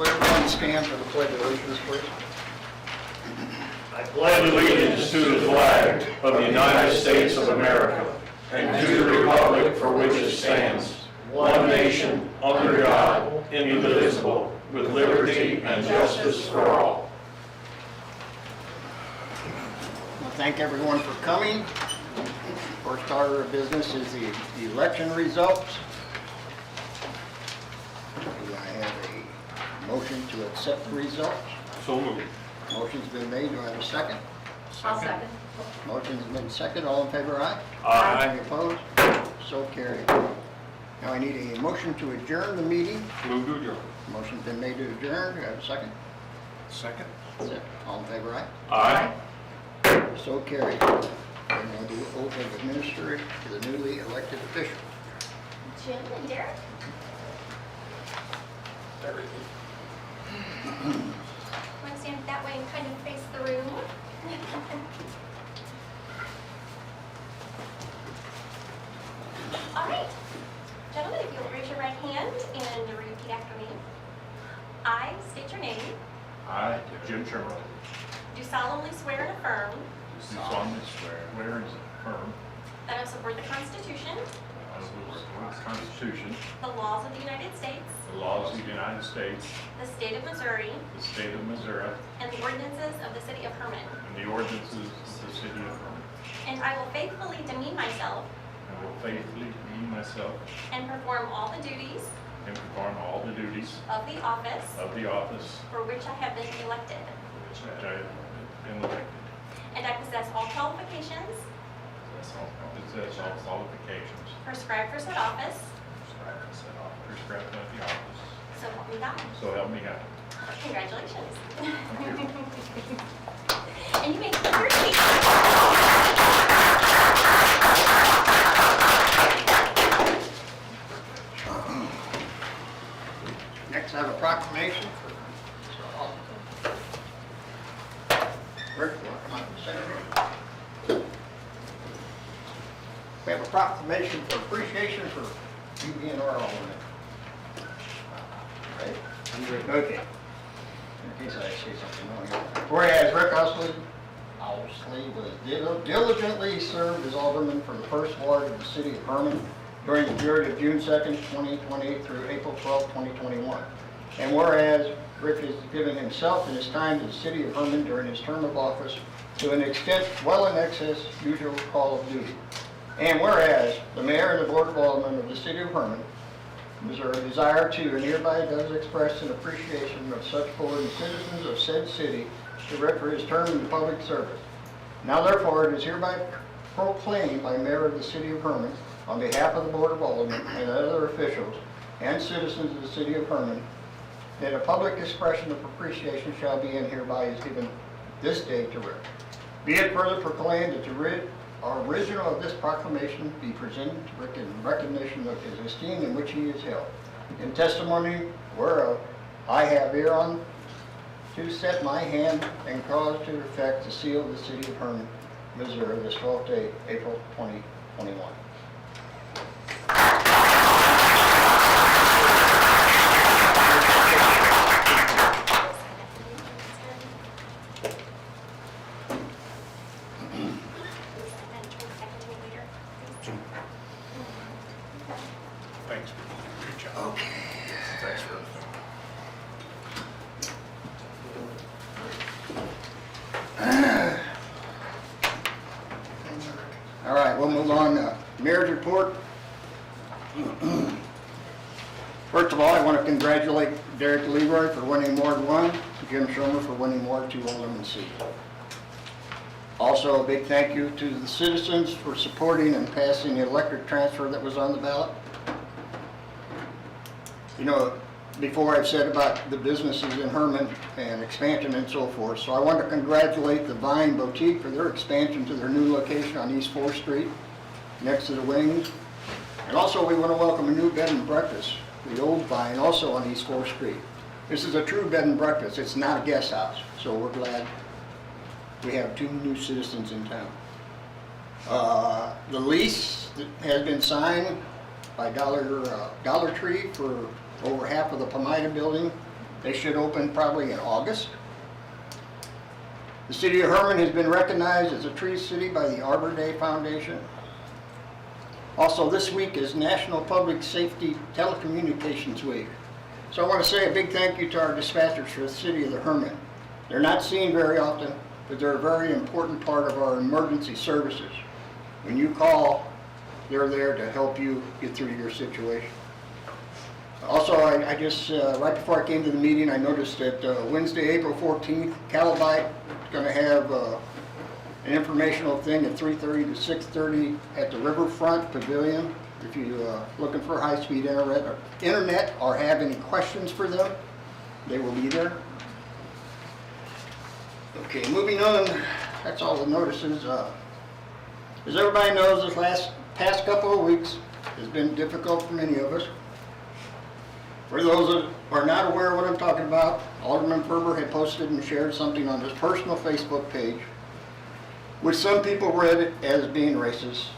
Will everyone stand for the pledge of allegiance, please? I pledge allegiance to the flag of the United States of America and to the republic for which it stands, one nation, under God, indivisible, with liberty and justice for all. I thank everyone for coming. First order of business is the election results. Do I have a motion to accept the results? So moved. Motion's been made. Do I have a second? I'll second. Motion's been seconded. All in favor, aye? Aye. Any opposed? So carried. Now I need a motion to adjourn the meeting. Move to adjourn. Motion's been made to adjourn. Do I have a second? Second. All in favor, aye? Aye. So carried. And I'll do oath of administrator to the newly elected official. Jim and Derek? Want to stand that way and kind of face the room? All right. Gentlemen, if you'll raise your right hand and repeat after me. I state your name. I, Jim Sherman, Do solemnly swear and affirm do solemnly swear and affirm that I will support the Constitution, I will support the Constitution, the laws of the United States, the laws of the United States, the state of Missouri, the state of Missouri, and the ordinances of the city of Hermann. and the ordinances of the city of Hermann. And I will faithfully demean myself I will faithfully demean myself and perform all the duties and perform all the duties of the office of the office for which I have been elected. for which I have been elected. And I possess all qualifications Possess all qualifications prescribed for said office, prescribed by the office. so help me God. So help me God. Congratulations. Thank you. And you may keep your seat. Next, I have a proclamation for Mr. Alden. Rick, you want to come up and say it? We have a proclamation for appreciation for you being our alderman. Right? Okay. In case I say something wrong here. Whereas Rick Ousley was diligently served as alderman for the first ward of the city of Hermann during the period of June 2nd, 2020 through April 12th, 2021. And whereas Rick has given himself and his time to the city of Hermann during his term of office to an extent well in excess usual call of duty. And whereas the mayor and the board of aldermen of the city of Hermann, Missouri desire to and hereby does express an appreciation of such board and citizens of said city to Rick for his term in public service. Now therefore it is hereby proclaimed by mayor of the city of Hermann on behalf of the board of aldermen and other officials and citizens of the city of Hermann that a public expression of appreciation shall be and hereby is given this day to Rick. Be it further proclaimed that the original of this proclamation be presented to Rick in recognition of his esteem in which he is held. In testimony whereof I have hereon to set my hand and cause to effect the seal of the city of Hermann, Missouri, this 12th day, April 2021. Thanks. Good job. Okay. Thanks for All right, we'll move on. Mayor's report. First of all, I want to congratulate Derek Leroy for winning Ward 1, Jim Sherman for winning Ward 2 Alderman seat. Also, a big thank you to the citizens for supporting and passing the electric transfer that was on the ballot. You know, before I've said about the businesses in Hermann and expansion and so forth, so I want to congratulate the Vine Boutique for their expansion to their new location on East 4th Street, next to the Wings. And also we want to welcome a new bed and breakfast, the Old Vine, also on East 4th Street. This is a true bed and breakfast, it's not a guest house, so we're glad we have 2 new citizens in town. The lease that has been signed by Dollar Tree for over half of the Pomida building They should open probably in August. The city of Hermann has been recognized as a tree city by the Arbor Day Foundation. Also, this week is National Public Safety Telecommunications Week. So I want to say a big thank you to our dispatchers for the city of the Hermann. They're not seen very often, but they're a very important part of our emergency services. When you call, they're there to help you get through your situation. Also, I just, right before I came to the meeting, I noticed that Wednesday, April 14th, Calabite is going to have an informational thing at 3:30 to 6:30 at the Riverfront Pavilion. If you're looking for high-speed internet or have any questions for them, they will be there. Okay, moving on, that's all the notices. As everybody knows, this past couple of weeks has been difficult for many of us. For those that are not aware of what I'm talking about, Alderman Ferber had posted and shared something on his personal Facebook page, which some people read as being racist.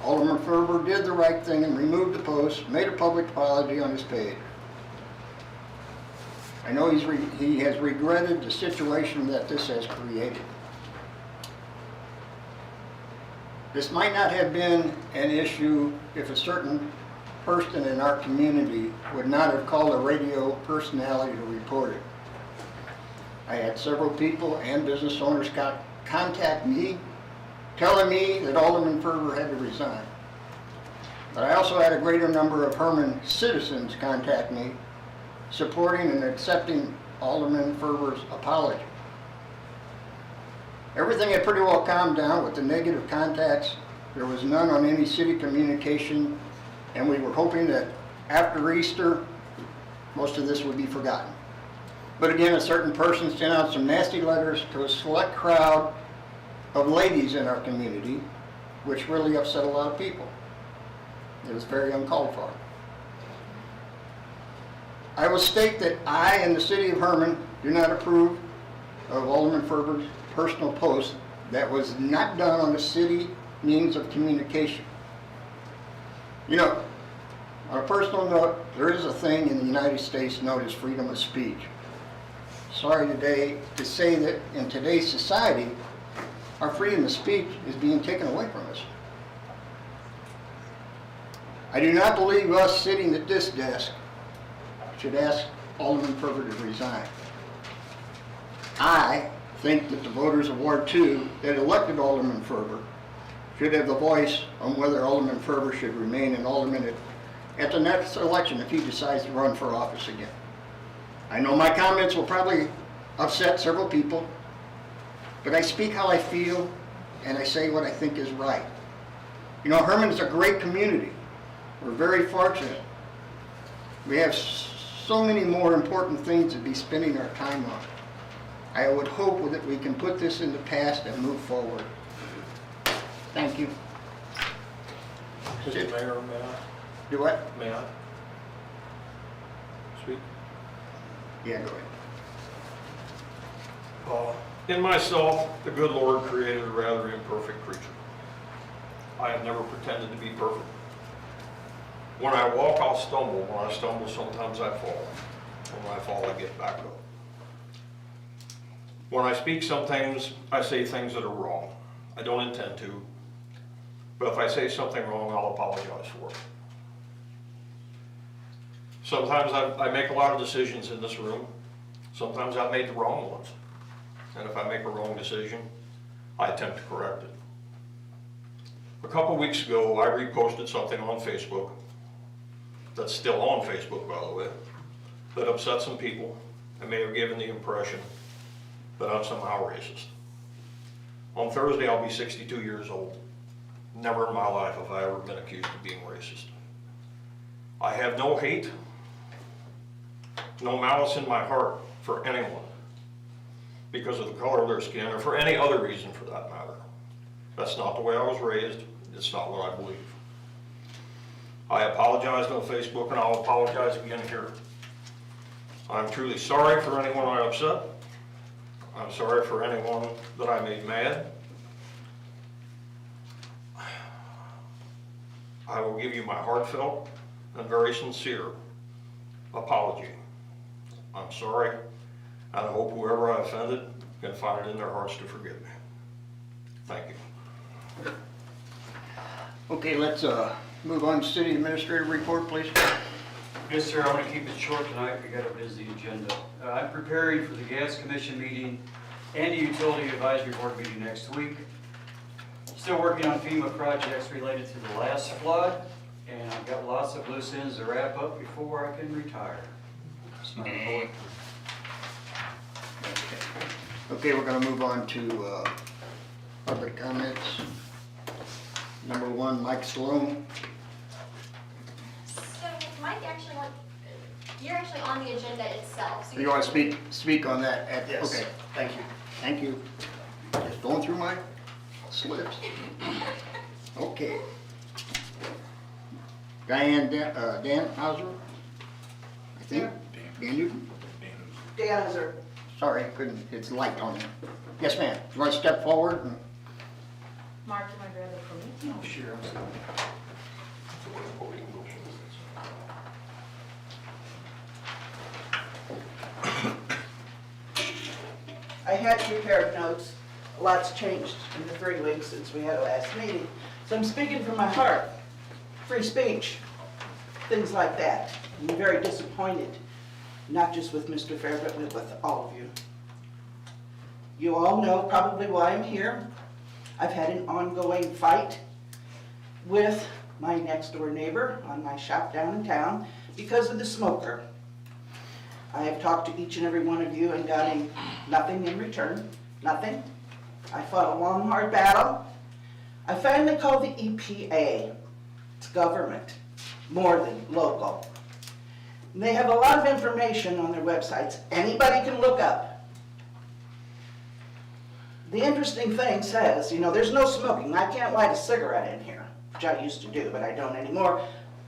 Alderman Ferber did the right thing and removed the post, made a public apology on his page. I know he has regretted the situation that this has created. This might not have been an issue if a certain person in our community would not have called a radio personality to report it. I had several people and business owners contact me, telling me that Alderman Ferber had to resign. But I also had a greater number of Hermann citizens contact me, supporting and accepting Alderman Ferber's apology. Everything had pretty well calmed down with the negative contacts. There was none on any city communication, and we were hoping that after Easter, most of this would be forgotten. But again, a certain person sent out some nasty letters to a select crowd of ladies in our community, which really upset a lot of people. It was very uncalled for. I will state that I and the city of Hermann do not approve of Alderman Ferber's personal post that was not done on the city means of communication. You know, on a personal note, there is a thing in the United States known as freedom of speech. Sorry today to say that in today's society, our freedom of speech is being taken away from us. I do not believe us sitting at this desk should ask Alderman Ferber to resign. I think that the voters of Ward 2 that elected Alderman Ferber should have the voice on whether Alderman Ferber should remain an alderman at the next election if he decides to run for office again. I know my comments will probably upset several people, but I speak how I feel and I say what I think is right. You know, Hermann is a great community. We're very fortunate. We have so many more important things to be spending our time on. I would hope that we can put this in the past and move forward. Thank you. Mr. Mayor, may I? Do what? May I? Speak? Yeah, go ahead. In myself, the good Lord created a rather imperfect creature. I have never pretended to be perfect. When I walk, I'll stumble. When I stumble, sometimes I fall. When I fall, I get back up. When I speak, sometimes I say things that are wrong. I don't intend to, but if I say something wrong, I'll apologize for it. Sometimes I make a lot of decisions in this room. Sometimes I've made the wrong ones. And if I make a wrong decision, I attempt to correct it. A couple weeks ago, I reposted something on Facebook, that's still on Facebook, by the way, that upset some people and may have given the impression that I'm somehow racist. On Thursday, I'll be 62 years old. Never in my life have I ever been accused of being racist. I have no hate, no malice in my heart for anyone because of the color of their skin or for any other reason for that matter. That's not the way I was raised. It's not what I believe. I apologized on Facebook and I'll apologize again here. I'm truly sorry for anyone I upset. I'm sorry for anyone that I made mad. I will give you my heartfelt and very sincere apology I'm sorry, and I hope whoever I offended can find it in their hearts to forgive me. Thank you. Okay, let's move on to city administrator report, please. Yes, sir, I want to keep it short tonight, we got a busy agenda. I'm preparing for the gas commission meeting and the utility advisory board meeting next week. Still working on FEMA projects related to the last flood, and I've got lots of loose ends to wrap up before I can retire. That's my report. Okay, we're gonna move on to public comments. Number one, Mike Sloan. So Mike actually you're actually on the agenda itself. So You want to speak on that? Yes. Okay, thank you. Thank you. Just going through my slips. Okay. Dan Hauser, I think. Dan Newton? Dan, is there? Sorry, couldn't, it's light on there. Yes, ma'am. You want to step forward? Mark, am I ready for me? Oh, sure, I'm sorry. I had prepared notes. A lot's changed in the 3 weeks since we had a last meeting. So I'm speaking from my heart. Free speech, things like that. I'm very disappointed, not just with Mr. Fair, but with all of you. You all know probably why I'm here. I've had an ongoing fight with my next door neighbor on my shop down in town because of the smoker. I have talked to each and every one of you and gotten nothing in return, nothing. I fought a long, hard battle. I finally called the EPA. It's government, more than local. And they have a lot of information on their websites. Anybody can look up. The interesting thing says, there's no smoking. I can't light a cigarette in here, which I used to do, but I don't anymore,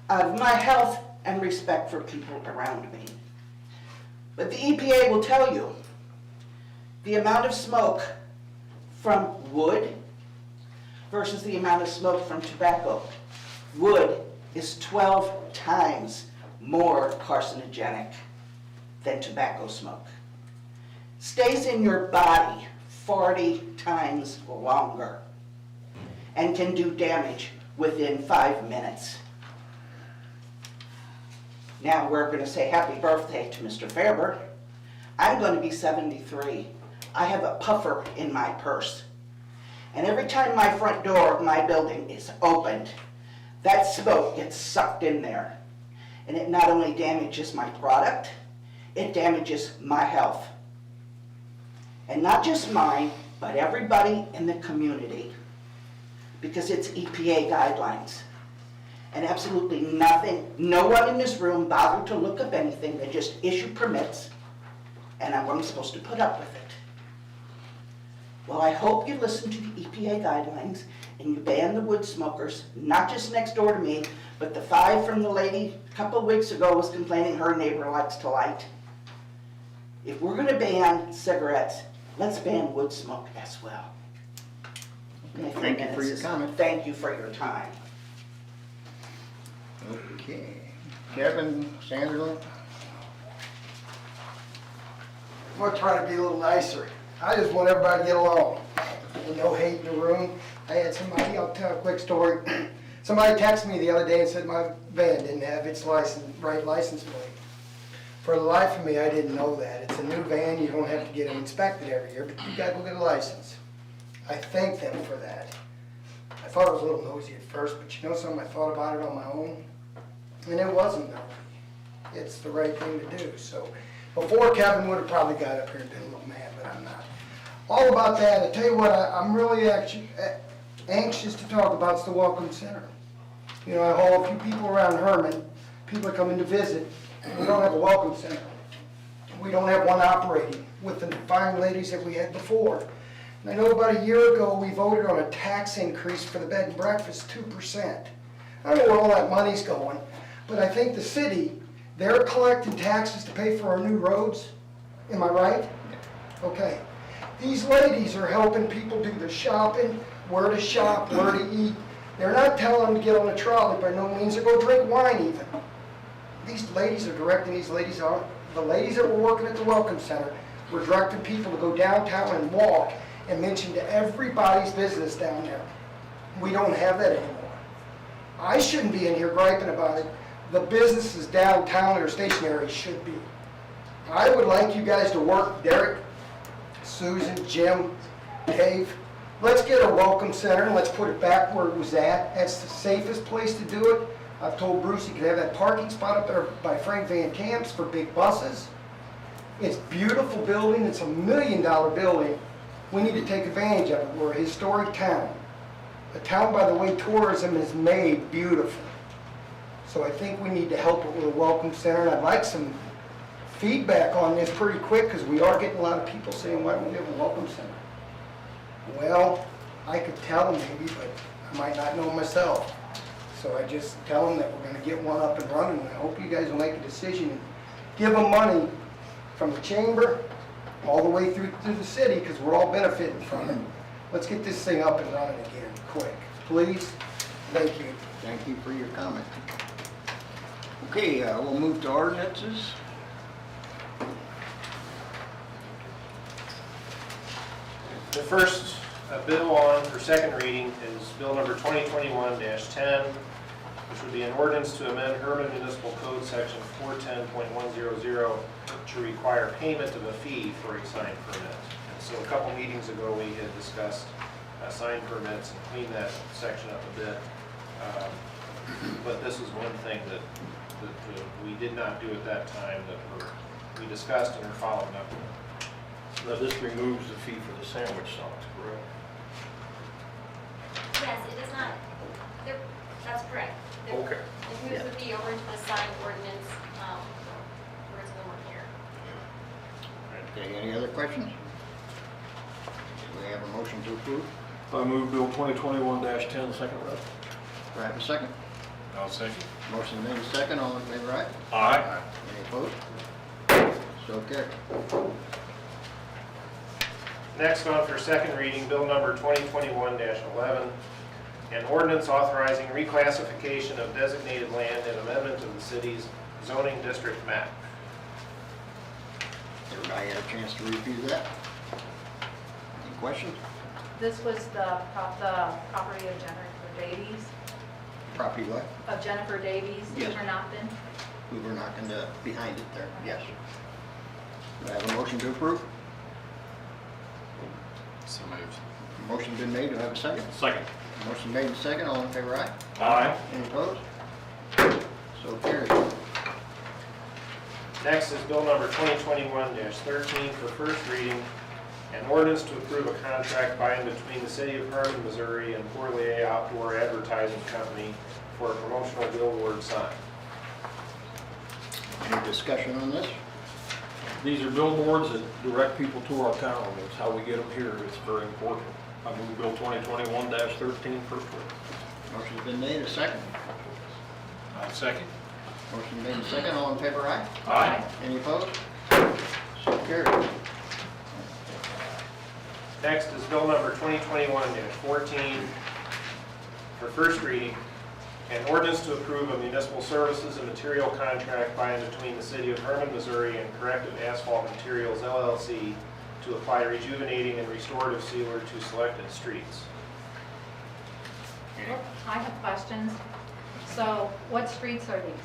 out of my health and respect for people around me. But the EPA will tell you the amount of smoke from wood versus the amount of smoke from tobacco. Wood is 12 times more carcinogenic than tobacco smoke. Stays in your body 40 times longer and can do damage within 5 minutes. Now we're going to say happy birthday to Mr. Fairber. I'm going to be 73. I have a puffer in my purse. And every time my front door of my building is opened, that smoke gets sucked in there. And it not only damages my product, it damages my health. And not just mine, but everybody in the community. Because it's EPA guidelines. And absolutely nothing, no one in this room bothered to look up anything. They just issue permits, and I'm supposed to put up with it. Well, I hope you listen to the EPA guidelines and you ban the wood smokers, not just next door to me, but the 5 from the lady a couple of weeks ago was complaining her neighbor likes to light. If we're going to ban cigarettes, let's ban wood smoke as well. Thank you for your comment. Thank you for your time. Okay. Kevin Sanderlin? I'm gonna try to be a little nicer. I just want everybody to get along. And no hate in the room. I had somebody, I'll tell a quick story. Somebody texted me the other day and said my van didn't have its right license plate. For the life of me, I didn't know that. It's a new van, you don't have to get them inspected every year, but you gotta go get a license. I thank them for that. I thought it was a little nosy at first, but you know something, I thought about it on my own, and it wasn't nosy. It's the right thing to do. So before, Kevin would have probably got up here and been a little mad, but I'm not. All about that, I tell you what, I'm really anxious to talk about is the Welcome Center. You know, I haul a few people around Hermann, people are coming to visit, and we don't have a Welcome Center. We don't have one operating with the fine ladies that we had before. And I know about a year ago, we voted on a tax increase for the bed and breakfast, 2%. I don't know where all that money's going, but I think the city, they're collecting taxes to pay for our new roads. Am I right? Okay. These ladies are helping people do the shopping, where to shop, where to eat. They're not telling them to get on a trolley by no means, or go drink wine even. These ladies are directing these ladies out the ladies that were working at the Welcome Center were directing people to go downtown and walk and mention to everybody's business down there. We don't have that anymore. I shouldn't be in here griping about it. The businesses downtown that are stationary should be. I would like you guys to work, Derek, Susan, Jim, Dave. Let's get a Welcome Center and let's put it back where it was at. That's the safest place to do it. I've told Bruce he could have that parking spot up there by Frank Van Camp's for big buses. It's a beautiful building. It's $1 million building. We need to take advantage of it. We're a historic town. A town, by the way, tourism is made beautiful. So I think we need to help it with a Welcome Center, and I'd like some feedback on this pretty quick, because we are getting a lot of people saying, why don't we have a Welcome Center? Well, I could tell them maybe, but I might not know myself. So I just tell them that we're gonna get one up and running, and I hope you guys will make a decision and give them money from the chamber all the way through to the city, because we're all benefiting from it. Let's get this thing up and running again, quick, please. Thank you. Thank you for your comment. Okay, we'll move to ordinances. The first bill on for second reading is Bill number 2021-10, which would be an ordinance to amend Hermann Municipal Code Section 410.100 to require payment of a fee for a sign permit. And so a couple meetings ago, we had discussed sign permits and cleaned that section up a bit. But this is one thing that we did not do at that time that we discussed and are following up on. Now, this removes the fee for the sandwich signs, correct? Yes, it does not, that's correct. Okay. It moves the fee over into the sign ordinance, where it's no more here. Okay, any other questions? Do we have a motion to approve? I move Bill 2021-10, second read. Do I have a second? I'll second. Motion made second, all in favor, aye? Aye. Any opposed? So carried. Next on for second reading, Bill number 2021-11, an ordinance authorizing reclassification of designated land and amendment to the city's zoning district map. Everybody had a chance to review that? Any questions? This was the property of Jennifer Davies, Property what? Hoover Knockton. Hoover Knockton, behind it there, yes. Do I have a motion to approve? So moved. Motion been made, do I have a second? Second. Motion made and second, all in favor, aye? Aye. Any opposed? So carried. Next is Bill number 2021-13 for first reading, an ordinance to approve a contract by and between the City of Hermann, Missouri and Corlier Outdoor Advertising Company for a promotional billboard sign. Any discussion on this? These are billboards that direct people to our town. It's how we get them here. It's very important. I move Bill 2021-13 first read. Motion's been made, a second. I'll second. Motion made and second, all in favor, aye? Aye. Any opposed? So carried. Next is Bill number 2021-14 for first reading, an ordinance to approve a municipal services and material contract by and between the City of Hermann, Missouri and Corrective Asphalt Materials LLC to apply rejuvenating and restorative sealer to selected streets. I have questions. So what streets are these?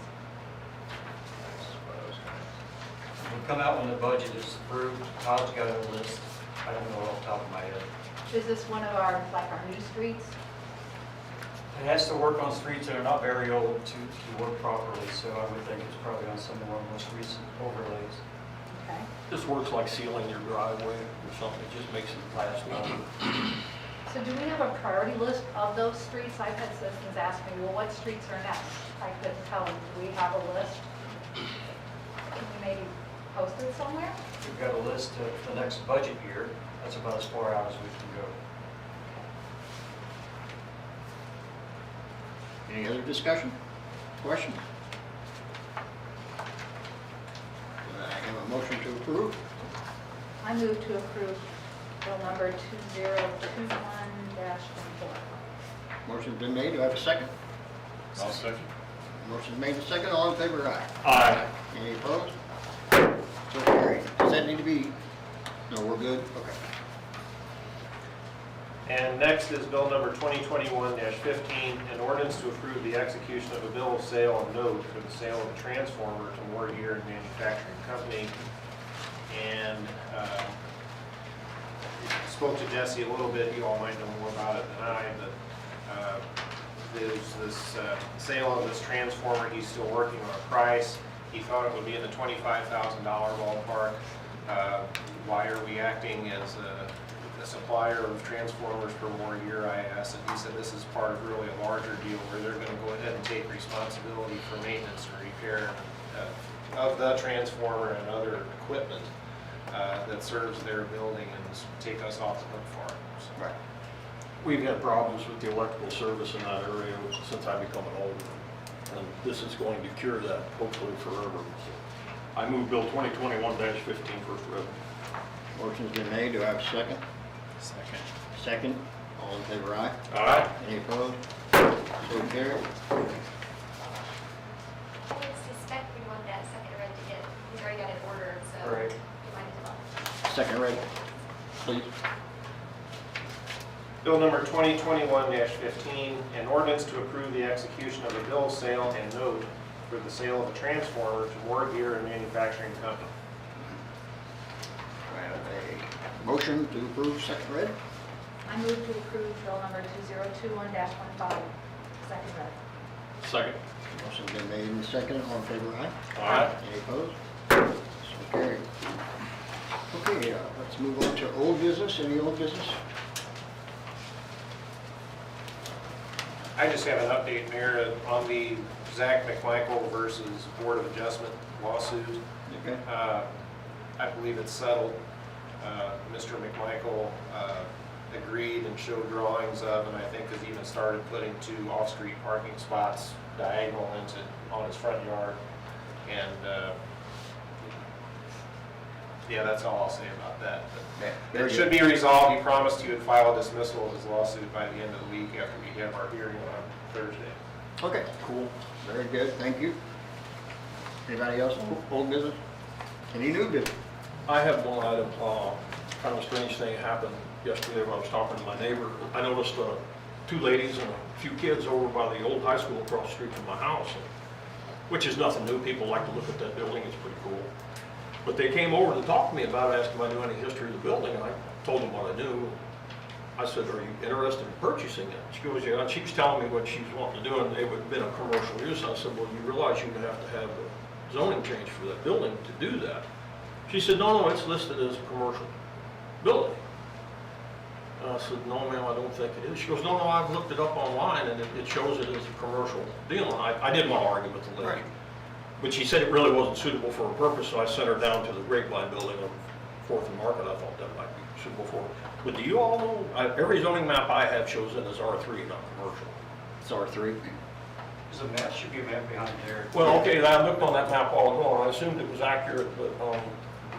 It'll come out when the budget is approved. Todd's got a list. I don't know off the top of my head. Is this one of our new streets? It has to work on streets that are not very old to work properly, so I would think it's probably on some of our most recent overlays. Okay. This works like sealing your driveway or something. It just makes it last longer. So do we have a priority list of those streets? I've had citizens ask me, well, what streets are next? I couldn't tell them. Do we have a list? Can we maybe post it somewhere? We've got a list for the next budget year. That's about as far out as we can go. Any other discussion? Questions? Do I have a motion to approve? I move to approve bill number 2021-24. Motion's been made, do I have a second? I'll second. Motion's made and second, all in favor, aye? Aye. Any opposed? So carried. Does that need to be, no, we're good? Okay. And next is bill number 2021-15, an ordinance to approve the execution of a bill of sale and note for the sale of a transformer to Moore Gear and Manufacturing Company. And spoke to Jesse a little bit, you all might know more about it than I, but there's this sale of this transformer. He's still working on a price. He thought it would be in the $25,000 ballpark. Why are we acting as a supplier of transformers for Moore Gear, I asked, and he said this is part of really a larger deal where they're going to go ahead and take responsibility for maintenance and repair of the transformer and other equipment that serves their building and take us off the hook for it. So, Right. We've had problems with the electrical service in that area since I've become an older, and this is going to cure that, hopefully forever. So I move Bill 2021-15 first read. Motion's been made. Do I have a second? Second. Second. All in favor, aye? Aye. Any opposed? So carried. I would suspect we want that second read to get, he's already got it ordered, so. Right. You might as well. Second read, please. Bill number 2021-15, an ordinance to approve the execution of a bill of sale and note for the sale of a transformer to Moore Gear and Manufacturing Company. I have a motion to approve second read. I move to approve bill number 2021-15, second read. Second. Motion's been made and seconded. All in favor, aye? Aye. Any opposed? So carried. Okay, let's move on to old business. Any old business? I just have an update, Mayor, on the Zach McMichael versus Board of Adjustment lawsuit. Okay. I believe it's settled. Mr. McMichael agreed and showed drawings of, and I think has even started putting 2 off-street parking spots diagonal on his front yard. And yeah, that's all I'll say about that. Yeah, But very it should good. be resolved. He promised he would file a dismissal of his lawsuit by the end of the week after we have our hearing on Thursday. Okay, cool. Very good. Thank you. Anybody else? Old business? Any new business? I have one item, kind of a strange thing happened yesterday when I was talking to my neighbor. I noticed 2 ladies and a few kids over by the old high school across the street from my house, which is nothing new. People like to look at that building. It's pretty cool. But they came over to talk to me about it, asked if I knew any history of the building, and I told them what I knew. I said, "Are you interested in purchasing it?" She goes, "Yeah." And she was telling me what she was wanting to do, and it would have been a commercial use. I said, "Well, you realize you would have to have a zoning change for that building to do that." She said, "No, it's listed as a commercial building." And I said, "No, ma'am, I don't think it is." She goes, "No, I've looked it up online, and it shows it as a commercial deal." And I didn't want to argue with the lady. Right. But she said it really wasn't suitable for her purpose, so I sent her down to the Grapevine building on 4th and Market. I thought that might be suitable for her. But do you all know, every zoning map I have shows it as R3, not commercial. It's R3. There's a map, should be a map behind there. Well, okay, I looked on that map all ago, and I assumed it was accurate, but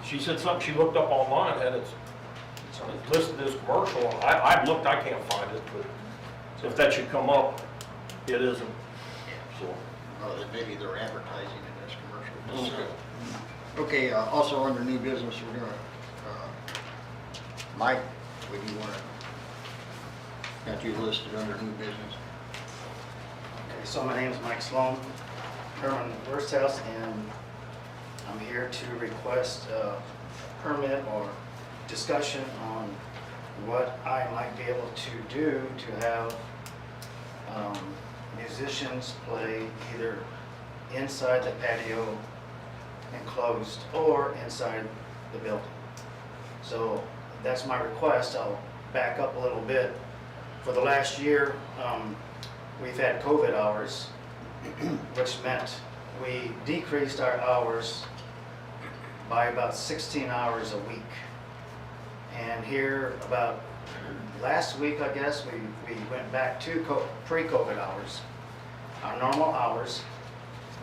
she said something she looked up online, and it's listed as commercial. I've looked, I can't find it, but if that should come up, it isn't, so. Oh, maybe they're advertising it as commercial. Okay, also under new business, we're gonna, Mike, what do you want to, got you listed under new business? Okay, so my name is Mike Sloan, Hermann Worst House, and I'm here to request a permit or discussion on what I might be able to do to have musicians play either inside the patio enclosed or inside the building. So that's my request. I'll back up a little bit. For the last year, we've had COVID hours, which meant we decreased our hours by about 16 hours a week. And here about last week, I guess, we went back to pre-COVID hours, our normal hours,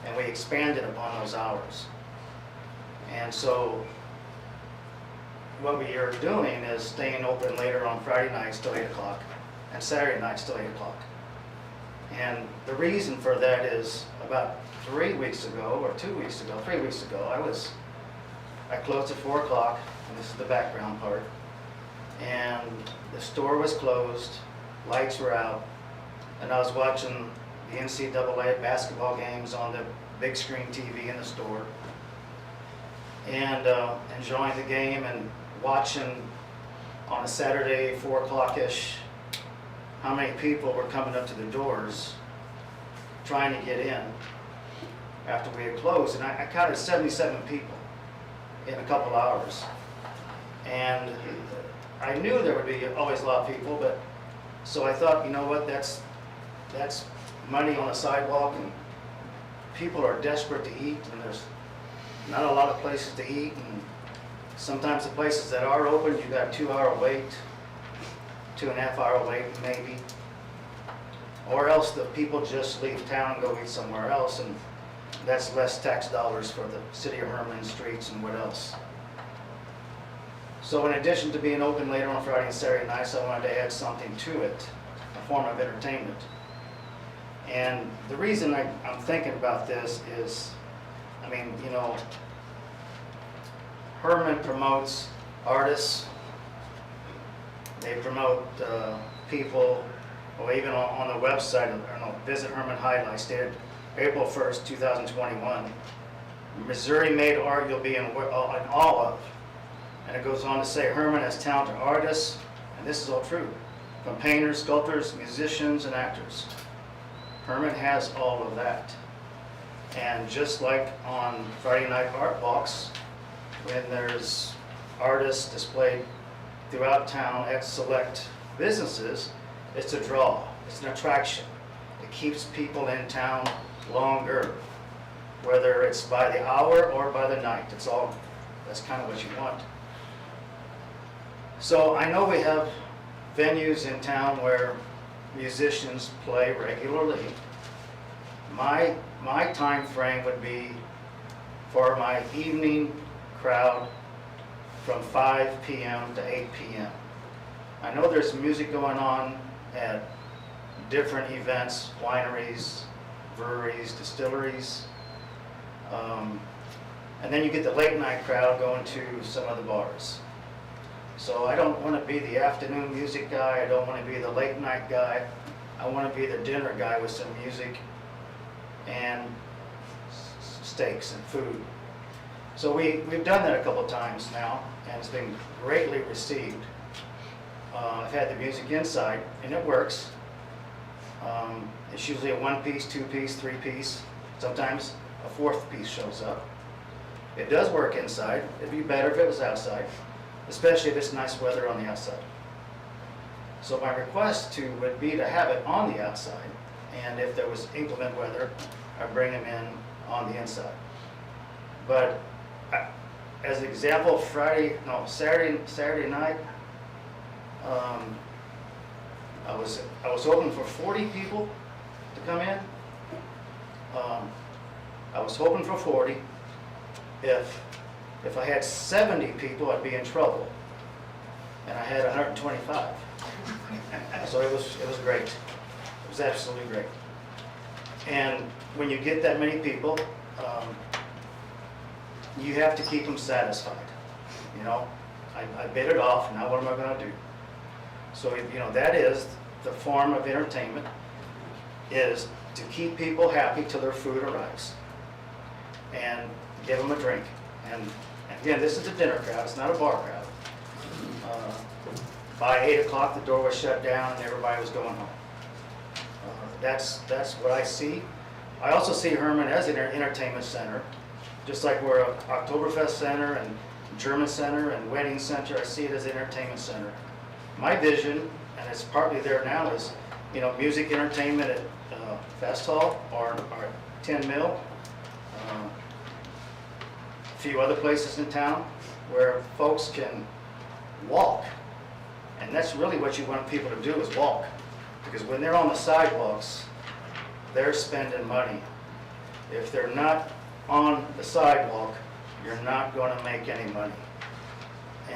and we expanded upon those hours. And so what we are doing is staying open later on Friday nights till 8 o'clock and Saturday nights till 8 o'clock. And the reason for that is about 3 weeks ago, or 2 weeks ago, 3 weeks ago, I was I closed at 4 o'clock, and this is the background part. And the store was closed, lights were out, and I was watching the NCAA basketball games on the big screen TV in the store. And enjoying the game and watching on a Saturday, 4 o'clock-ish, how many people were coming up to the doors trying to get in after we had closed. And I counted 77 people in a couple hours. And I knew there would be always a lot of people, but so I thought, you know what, that's money on the sidewalk, and people are desperate to eat, and there's not a lot of places to eat, and sometimes the places that are open, you got a 2-hour wait, 2.5-hour wait maybe. Or else the people just leave town and go eat somewhere else, and that's less tax dollars for the city of Hermann streets and what else. So in addition to being open later on Friday and Saturday nights, I wanted to add something to it, a form of entertainment. And the reason I'm thinking about this is, I mean, you know, Hermann promotes artists, they promote people, or even on the website, I don't know, Visit Hermann Highlights, dated April 1st, 2021. Missouri made art you'll be in awe of. And it goes on to say, Hermann has talented artists, and this is all true, from painters, sculptors, musicians, and actors. Hermann has all of that. And just like on Friday Night Art Walks, when there's artists displayed throughout town at select businesses, it's a draw, it's an attraction. It keeps people in town longer, whether it's by the hour or by the night. That's kind of what you want. So I know we have venues in town where musicians play regularly. My time frame would be for my evening crowd from 5 p.m. to 8 p.m. I know there's music going on at different events, wineries, breweries, distilleries. And then you get the late night crowd going to some of the bars. So I don't want to be the afternoon music guy, I don't want to be the late night guy. I want to be the dinner guy with some music and steaks and food. So we've done that a couple of times now, and it's been greatly received. I've had the music inside, and it works. It's usually a 1-piece, 2-piece, 3-piece. Sometimes a 4th piece shows up. It does work inside. It'd be better if it was outside, especially if it's nice weather on the outside. So my request would be to have it on the outside, and if there was inclement weather, I'd bring them in on the inside. But as an example, Saturday night, I was hoping for 40 people to come in. I was hoping for 40. If I had 70 people, I'd be in trouble. And I had 125. So it was great. It was absolutely great. And when you get that many people, you have to keep them satisfied. You know, I bid it off, now what am I going to do? So, you know, that is the form of entertainment, is to keep people happy till their food arrives. And give them a drink. And again, this is a dinner crowd, it's not a bar crowd. By 8 o'clock, the door was shut down and everybody was going home. That's what I see. I also see Hermann as an entertainment center, just like we're an Oktoberfest center and German center and wedding center. I see it as an entertainment center. My vision, and it's partly there now, is, you know, music entertainment at Fest Hall or 10 Mill. A few other places in town where folks can walk. And that's really what you want people to do, is walk. Because when they're on the sidewalks, they're spending money. If they're not on the sidewalk, you're not going to make any money.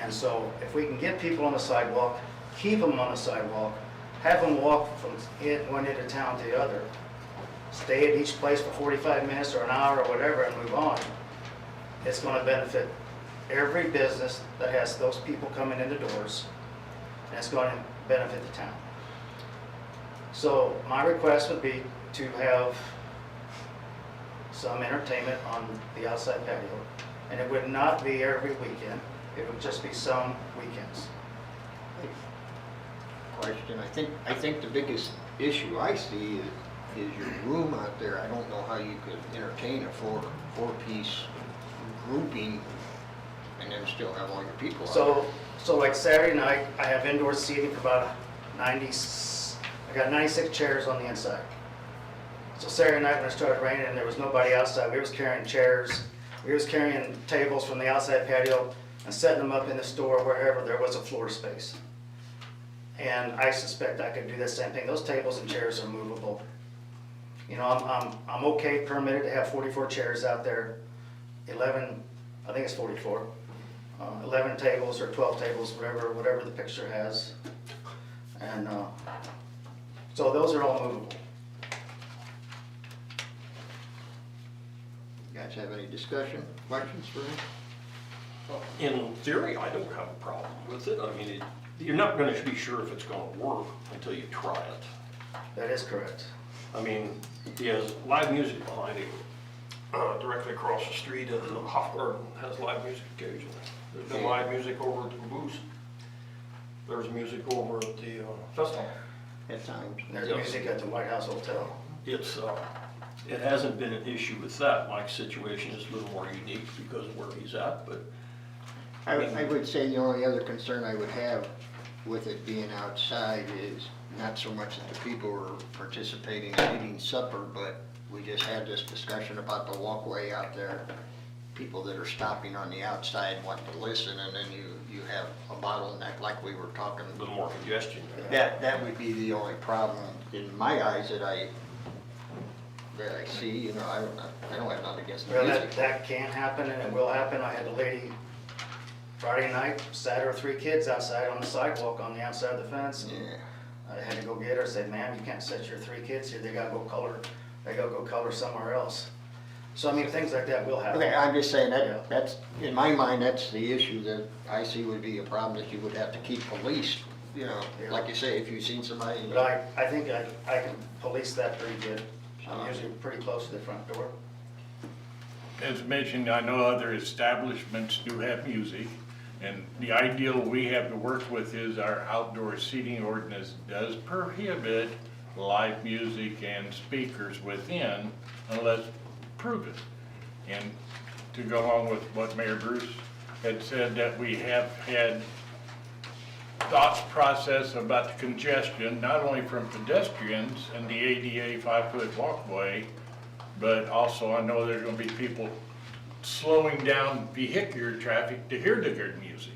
And so if we can get people on the sidewalk, keep them on the sidewalk, have them walk from one end of town to the other, stay at each place for 45 minutes or an hour or whatever and move on, it's going to benefit every business that has those people coming in the doors, and it's going to benefit the town. So my request would be to have some entertainment on the outside patio, and it would not be every weekend, it would just be some weekends. Question, I think the biggest issue I see is your room out there. I don't know how you could entertain a four-piece grouping and then still have all your people out. So like Saturday night, I have indoor seating for about 90, I got 96 chairs on the inside. So Saturday night when it started raining and there was nobody outside, we was carrying chairs, we was carrying tables from the outside patio and setting them up in the store wherever there was a floor space. And I suspect I could do the same thing. Those tables and chairs are movable. You know, I'm okay permitted to have 44 chairs out there, 11, I think it's 44, 11 tables or 12 tables, whatever the picture has. And so those are all movable. You guys have any discussion, questions for me? In theory, I don't have a problem with it. I mean, you're not going to be sure if it's going to work until you try it. That is correct. I mean, he has live music behind him, directly across the street at the Hofgarten has live music occasionally. There's been live music over at the Caboose. There's music over at the festival. At times. There's Yes. music at the White House Hotel. It hasn't been an issue with that. Mike's situation is a little more unique because of where he's at, but I would say the only other concern I would have with it being outside is not so much that the people are participating in eating supper, but we just had this discussion about the walkway out there. People that are stopping on the outside want to listen, and then you have a bottleneck like we were talking. a little more congestion. That would be the only problem in my eyes that I see. You know, I don't have nothing against the Well, music. that can happen and it will happen. I had a lady Friday night, sat her 3 kids outside on the sidewalk on the outside of the fence. And Yeah. I had to go get her, said, ma'am, you can't set your 3 kids here, they gotta go color somewhere else. So I mean, things like that will happen. Okay, I'm just saying Yeah. that's, in my mind, that's the issue that I see would be a problem that you would have to keep policed. You know, Yeah. like you say, if you've seen somebody. But I think I can police that pretty good. I'm usually pretty close to the front door. As mentioned, I know other establishments do have music, and the ideal we have to work with is our outdoor seating ordinance does prohibit live music and speakers within unless proven. And to go along with what Mayor Bruce had said, that we have had thought process about the congestion, not only from pedestrians and the ADA 5-foot walkway, but also I know there's gonna be people slowing down vehicular traffic to hear the good music.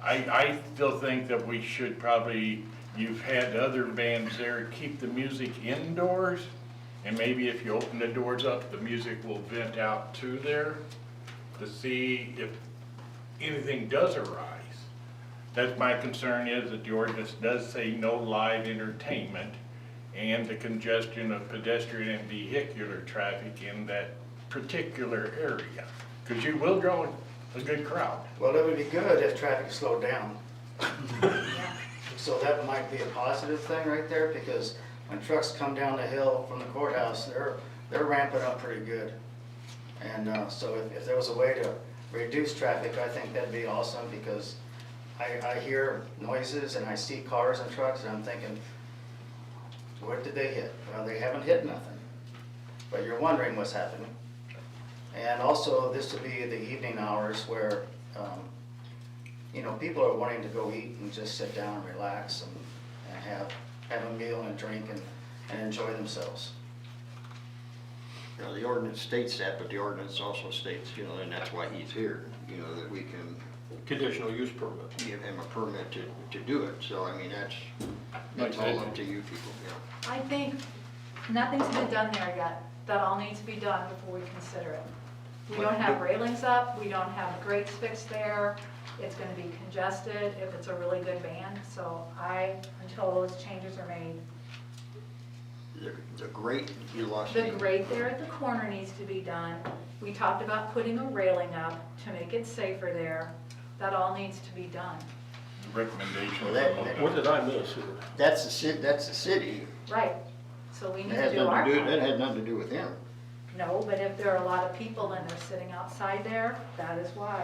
I still think that we should probably, you've had other bands there, keep the music indoors, and maybe if you open the doors up, the music will vent out to there to see if anything does arise. That's my concern, is that the ordinance does say no live entertainment and the congestion of pedestrian and vehicular traffic in that particular area, because you will draw a good crowd. Well, it would be good if traffic slowed down. So that might be a positive thing right there, because when trucks come down the hill from the courthouse, they're ramping up pretty good. And so if there was a way to reduce traffic, I think that'd be awesome, because I hear noises and I see cars and trucks and I'm thinking, what did they hit? Well, they haven't hit nothing, but you're wondering what's happening. And also, this would be the evening hours where, you know, people are wanting to go eat and just sit down and relax and have a meal and a drink and enjoy themselves. You know, the ordinance states that, but the ordinance also states, you know, and that's why he's here, you know, that we can Conditional use permit. give him a permit to do it. So, I mean, that's all up to you people, you know. I think nothing's been done there yet. That all needs to be done before we consider it. We don't have railings up, we don't have grates fixed there. It's gonna be congested if it's a really good band, so until those changes are made, The grate, you lost The me. grate there at the corner needs to be done. We talked about putting a railing up to make it safer there. That all needs to be done. Recommendation. Well, that- What did I miss here? That's the city. Right. So we That need to has do our nothing to do, that part. has nothing to do with him. No, but if there are a lot of people and they're sitting outside there, that is why.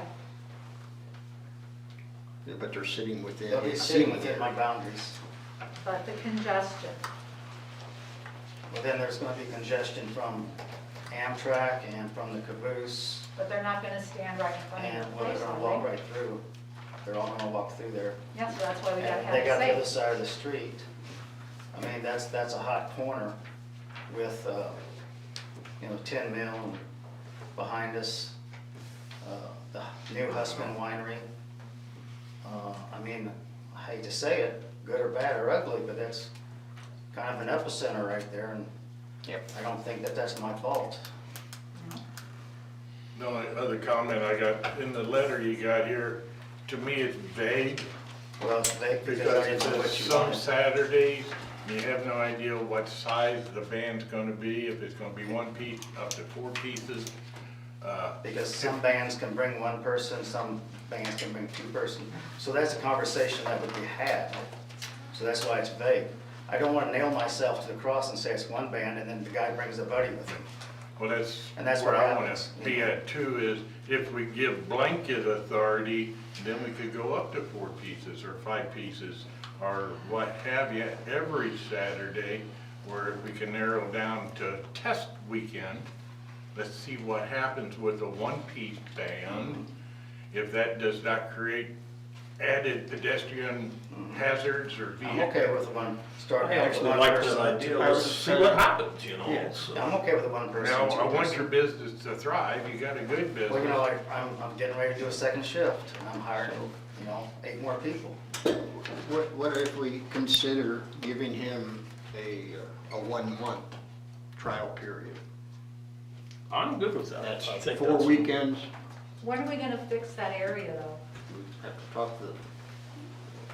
But they're sitting within. They'll be his sitting seating within area. my boundaries. But the congestion, Well, then there's gonna be congestion from Amtrak and from the caboose, but they're not gonna stand right in front of and, your well, they're place, gonna are walk they? right through. They're all gonna walk through there. Yeah, so that's why we gotta And have they got the other it safe. side of the street. I mean, that's a hot corner with, 10 Mill and behind us, the new Husband Winery. I mean, I hate to say it, good or bad or ugly, but that's kind of an epicenter right there, and Yep. I don't think that that's my fault. The only other comment I got, in the letter you got here, to me it's vague, Well, because because I it didn't know says what you some wanted. Saturdays, you have no idea what size the band's gonna be, if it's gonna be one piece, up to 4 pieces. Because some bands can bring one person, some bands can bring 2 person. So that's a conversation that would be had. So that's why it's vague. I don't want to nail myself to the cross and say it's one band and then the guy brings a buddy with him. Well, that's And that's where what I wanna happens. be at too, is if we give blanket authority, then we could go up to 4 pieces or 5 pieces, or what have you, every Saturday, where if we can narrow down to test weekend, let's see what happens with a one-piece band, if that does not create added pedestrian hazards or I'm vehicles. okay with one, starting I out with actually one like person. that idea, let's see what happens, you know? Yeah. so. I'm okay with the one person. Now, 2 I want person. your business to thrive, you got a good business. Well, like, I'm getting ready to do a second shift and I'm hiring, 8 more people. What if we consider giving him a 1-month trial period? I'm good with that. That's I think 4 that's- weekends. When are we gonna fix that area though? We have to talk to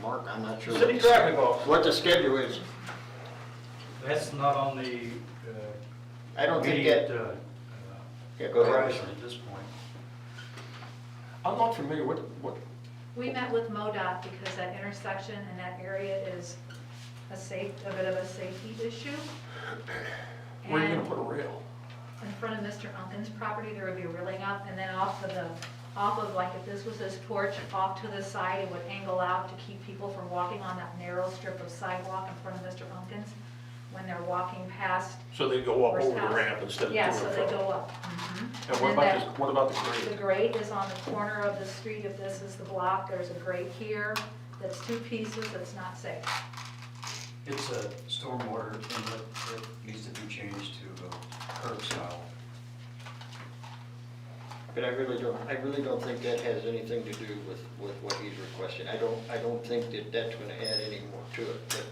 Mark, I'm not sure. City traffic officer. What the schedule is. That's not on the I don't think immediate that, yeah, go ahead. horizon at this point. I'm not familiar, what, We met with MoDOT because that intersection and that area is a bit of a safety issue. where are you And gonna put a rail? in front of Mr. Unkin's property, there would be a railing up, and then off of like if this was his porch, off to the side, it would angle out to keep people from walking on that narrow strip of sidewalk in front of Mr. Unkin's when they're walking past. So they go up First over the house. ramp instead of to Yeah, and so fro? they go up. Mhm. And then what about that- this, what about the The grade? grate is on the corner of the street. If this is the block, there's a grate here that's 2 pieces, that's not safe. It's a stormwater inlet that needs to be changed to curb style. But I really don't think that has anything to do with what he's requesting. I don't think that that's gonna add any more to it, but,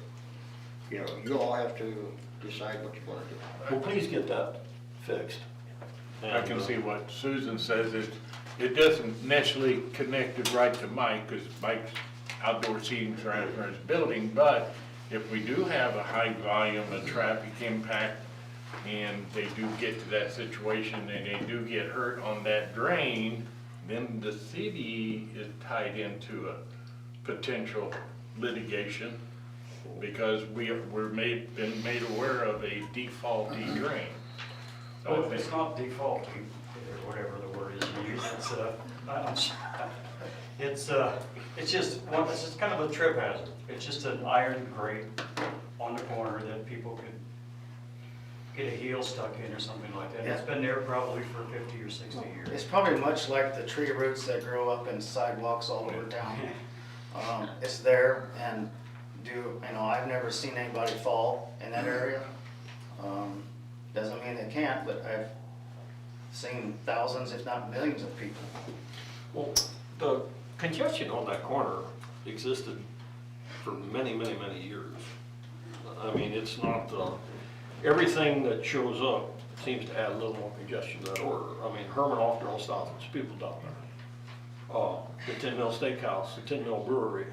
you all have to decide what you wanna do. Well, please get that fixed. I can And, see what Susan says, it doesn't necessarily connect it right to Mike, because Mike's outdoor seating's right in front of his building, but if we do have a high volume of traffic impact, and they do get to that situation, and they do get hurt on that drain, then the city is tied into a potential litigation, because we're been made aware of a defaulty drain. So Well, it's not defaulty, or whatever the word is you use, it's just kind of a trip hazard. It's just an iron grate on the corner that people could get a heel stuck in or something like that. It's been there probably for 50 or 60 years. It's probably much like the tree roots that grow up in sidewalks all over town. It's there and I've never seen anybody fall in that area. Doesn't mean they can't, but I've seen thousands, if not millions of people. well, the congestion on that corner existed for many, many, many years. I mean, it's not, everything that shows up seems to add a little more congestion to that order. I mean, Hermann often draws thousands of people down there. The Tin Mill Steakhouse, the Tin Mill Brewery,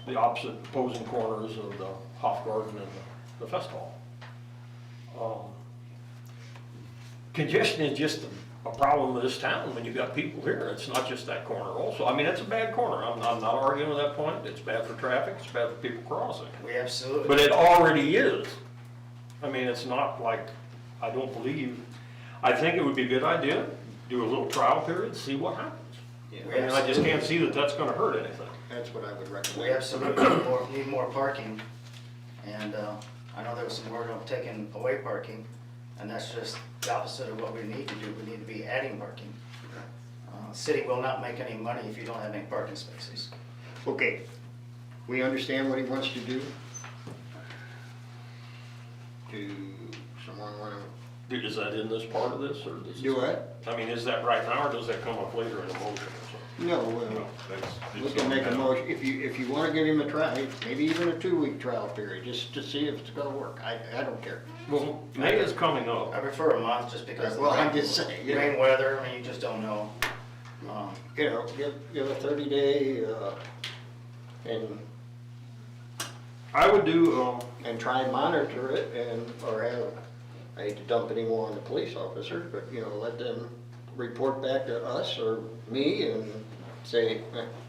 the opposite opposing corners of the Hofgarten and the Fest Hall. Congestion is just a problem of this town when you've got people here. It's not just that corner also. I mean, it's a bad corner. I'm not arguing with that point. It's bad for traffic, it's bad for people crossing. We absolutely. But it already is. I mean, it's not like, I don't believe, I think it would be a good idea, do a little trial period, see what happens. And I just can't see that that's gonna hurt anything. That's what I would recommend. We absolutely need more parking, and I know there was some word on taking away parking, and that's just the opposite of what we need to do. We need to be adding parking. City will not make any money if you don't have any parking spaces. Okay, we understand what he wants to do. Do someone want to Is that in this part of this, or does this? do what? I mean, is that right now, or does that come up later in a motion or something? No, No, that's- we it's can on make a now. motion, if you want to give him a try, maybe even a 2-week trial period, just to see if it's gonna work. I don't care. Well, May is coming up. I prefer a month just because of the Well, I'm rain- just saying, you know. rain weather, I mean, you just don't know. You know, give a 30-day, and I would do, try and monitor it or have, I hate to dump any more on the police officers, but, you know, let them report back to us or me and say,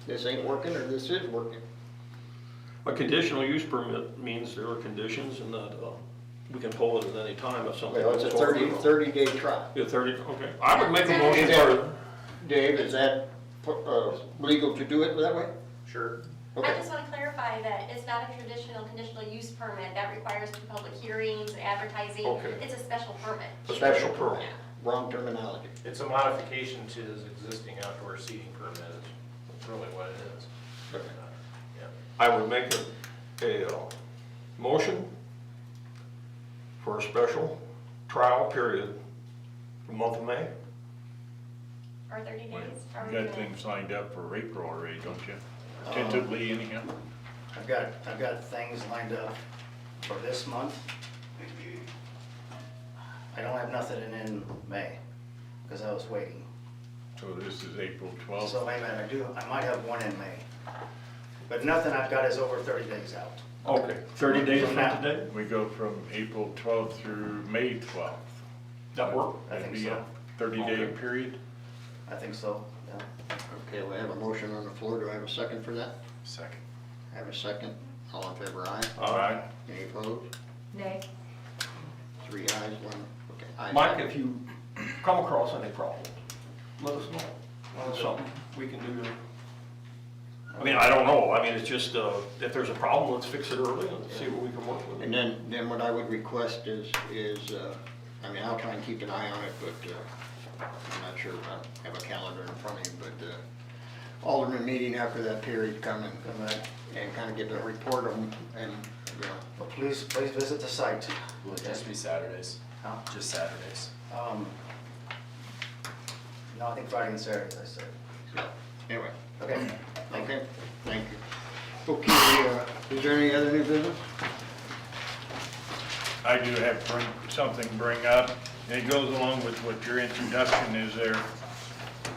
this ain't working or this is working. a conditional use permit means there are conditions and that, we can pull it at any time if something. Well, it's a goes wrong. 30-day trial. Yeah, 30, okay. I would make a motion for, Dave, is that legal to do it that way? Sure. I Okay. just want to clarify that it's not a traditional conditional use permit. That requires two public hearings, advertising. Okay. It's a special permit. A special permit, wrong terminology. It's a modification to his existing outdoor seating permit, is really what it is. Okay. Yeah. I would make a motion for a special trial period for the month of May. Or 30 days. Are we You got gonna- things lined up for April already, don't you? Tentatively anyhow? I've got things lined up for this month. I don't have nothing in May, because I was waiting. So this is April 12th. So wait a minute, I might have one in May. But nothing I've got is over 30 days out. Okay. 30 days from Now. today? We go from April 12th through May 12th. That work? I think That'd be so. a 30-day Okay. period. I think so, yeah. Okay, we have a motion on the floor. Do I have a second for that? Second. Have a second. All in favor, aye. All right. Any opposed? Nay. 3 ayes, 1, okay. Ayes. Mike, if you come across any problems, let us know. Something we can do to, I mean, I don't know, I mean, it's just, if there's a problem, let's fix it early and see what we can work with. And then what I would request is, I mean, I'll try and keep an eye on it, but I'm not sure if I have a calendar in front of you, but Alderman meeting after that period come and kind of give a report on, and, you know, But please visit the site. Will it just be Saturdays? Huh? Just Saturdays? No, I think Friday and Saturday, I said. anyway. Okay. Okay, thank you. Okay, is there any other new business? I do have something to bring up, and it goes along with what your introduction is there,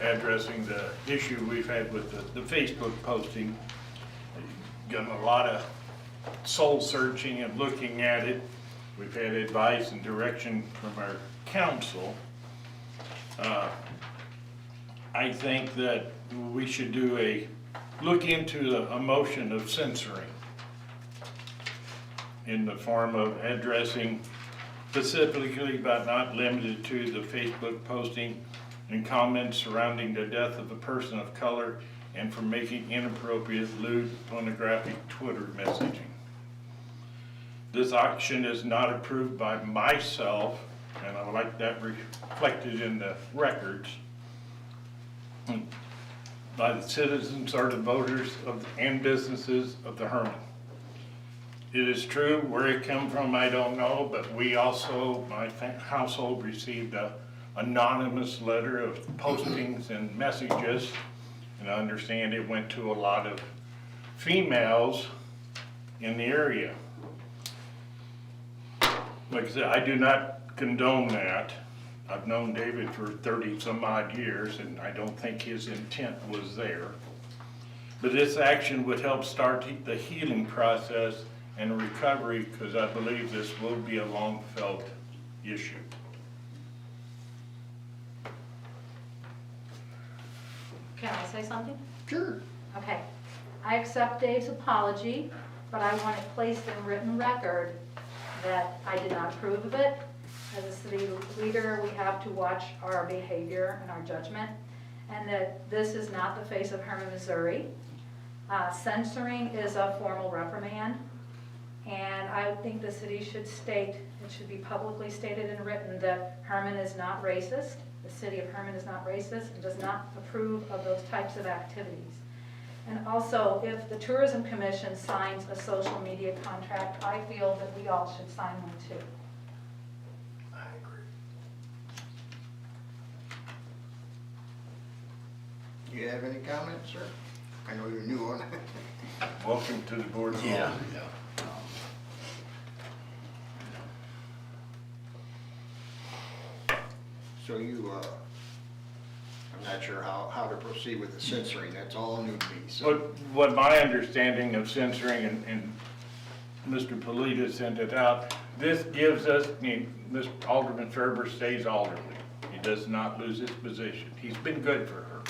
addressing the issue we've had with the Facebook posting. Done a lot of soul searching and looking at it. We've had advice and direction from our council. I think that we should look into a motion of censoring in the form of addressing specifically but not limited to the Facebook posting and comments surrounding the death of a person of color and for making inappropriate, lewd, pornographic Twitter messaging. This action is not approved by myself, and I would like that reflected in the records, by the citizens or the voters and businesses of the Hermann. It is true, where it come from, I don't know, but we also, my household received a anonymous letter of postings and messages, and I understand it went to a lot of females in the area. Like I said, I do not condone that. I've known David for 30 some odd years, and I don't think his intent was there. But this action would help start the healing process and recovery, because I believe this will be a long felt issue. Can I say something? Sure. Okay. I accept Dave's apology, but I want it placed in written record that I did not approve of it. As a city leader, we have to watch our behavior and our judgment, and that this is not the face of Hermann, Missouri. Censoring is a formal reprimand, and I think the city should state, it should be publicly stated and written that Hermann is not racist, the city of Hermann is not racist, and does not approve of those types of activities. And also, if the Tourism Commission signs a social media contract, I feel that we all should sign one too. I agree. Do you have any comments, sir? I know you're new on it. Welcome to the Board of Aldermen. So you, I'm not sure how to proceed with the censoring, that's all new to me, so. What my understanding of censoring, and Mr. Polita sent it out, this gives us, I mean, Mr. Alderman Ferber stays alderman. He does not lose his position. He's been good for her.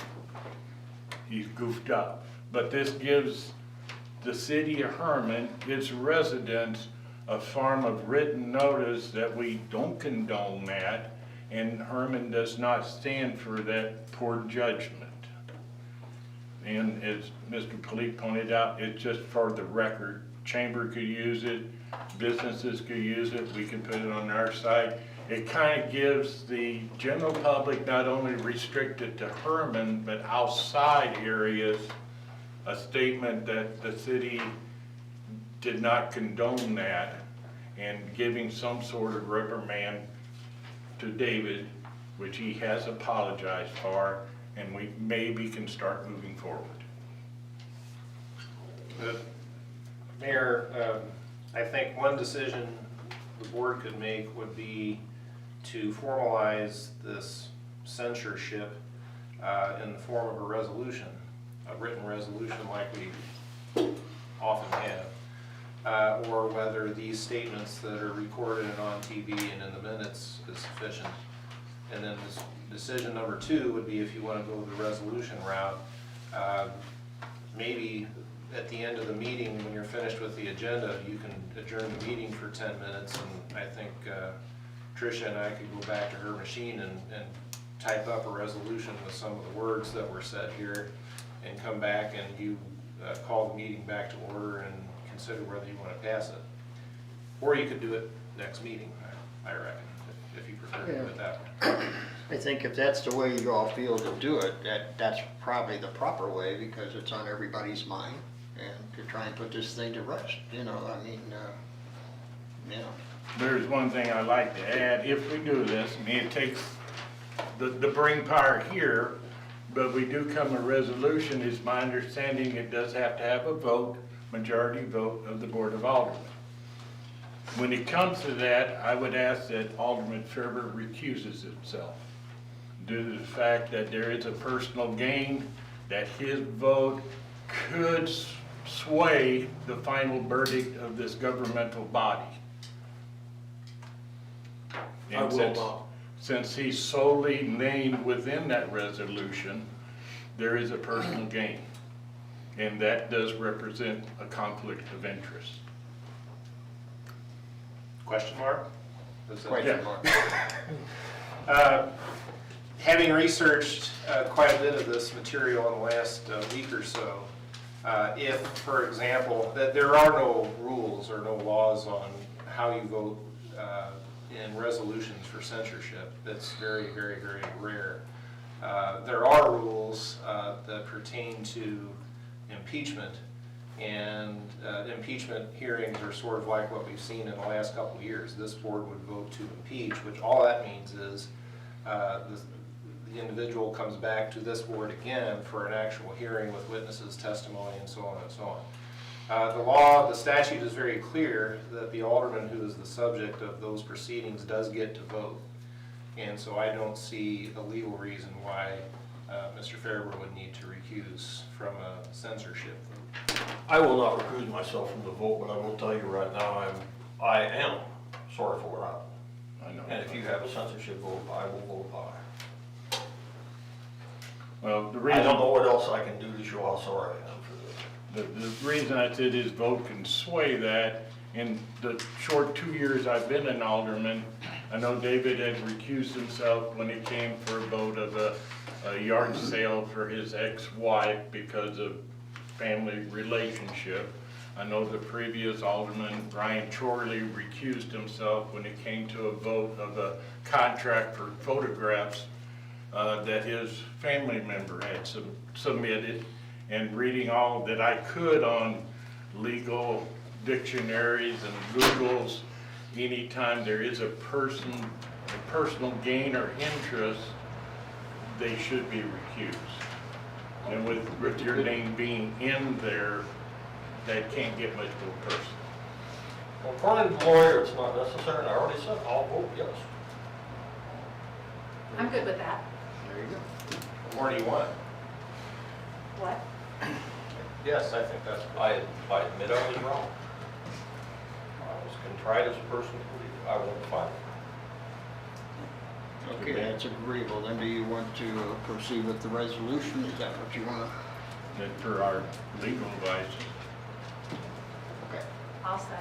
He's goofed up. But this gives the city of Hermann, its residents, a form of written notice that we don't condone that, and Hermann does not stand for that poor judgment. And as Mr. Polite pointed out, it's just for the record. Chamber could use it, businesses could use it, we can put it on our site. It kind of gives the general public, not only restricted to Hermann, but outside areas, a statement that the city did not condone that, and giving some sort of reprimand to David, which he has apologized for, and we maybe can start moving forward. Mayor, I think one decision the board could make would be to formalize this censorship in the form of a resolution, a written resolution like we often have, or whether these statements that are recorded and on TV and in the minutes is sufficient. And then this decision number 2 would be, if you want to go the resolution route, maybe at the end of the meeting, when you're finished with the agenda, you can adjourn the meeting for 10 minutes, and I think Tricia and I could go back to her machine and type up a resolution with some of the words that were said here, and come back and you call the meeting back to order and consider whether you want to pass it. Or you could do it next meeting, I reckon, if you prefer to do it that way. I think if that's the way you all feel to do it, that's probably the proper way, because it's on everybody's mind, and to try and put this thing to rest, you know, I mean, you know. There's one thing I'd like to add, if we do this, I mean, it takes the bring power here, but we do come a resolution, is my understanding, it does have to have a vote, majority vote of the Board of Aldermen. When it comes to that, I would ask that Alderman Ferber recuses himself due to the fact that there is a personal gain, that his vote could sway the final verdict of this governmental body. And since he's solely named within that resolution, there is a personal gain. And that does represent a conflict of interest. Question mark? Question mark. Having researched quite a bit of this material in the last week or so, if, for example, that there are no rules or no laws on how you vote in resolutions for censorship, that's very, very, very rare. There are rules that pertain to impeachment, and impeachment hearings are sort of like what we've seen in the last couple of years. This board would vote to impeach, which all that means is the individual comes back to this board again for an actual hearing with witnesses, testimony, and so on and so on. The statute is very clear that the alderman who is the subject of those proceedings does get to vote. And so I don't see a legal reason why Mr. Ferber would need to recuse from a censorship vote. I will not recuse myself from the vote, but I will tell you right now, I am sorry for what happened. I know. And if you have a censorship vote, I will vote aye. Well, the I reason. don't know what else I can do to show how sorry I am for this. The reason I said his vote can sway that, in the short 2 years I've been an alderman, I know David had recused himself when it came for a vote of a yard sale for his ex-wife because of family relationship. I know the previous alderman, Brian Chorley, recused himself when it came to a vote of a contract for photographs that his family member had submitted. And reading all that I could on legal dictionaries and Googles, anytime there is a personal gain or interest, they should be recused. And with your name being in there, that can't get much to a person. Well, according to the lawyer, it's not necessary, and I already said I'll vote yes. I'm good with that. There you go. More do you want? What? Yes, I think that's, I admit I was wrong. I was contrite as a person, I won't fight. Okay, that's agreeable. Then do you want to proceed with the resolution? Is that what you want? That for our legal advice. Okay. I'll second.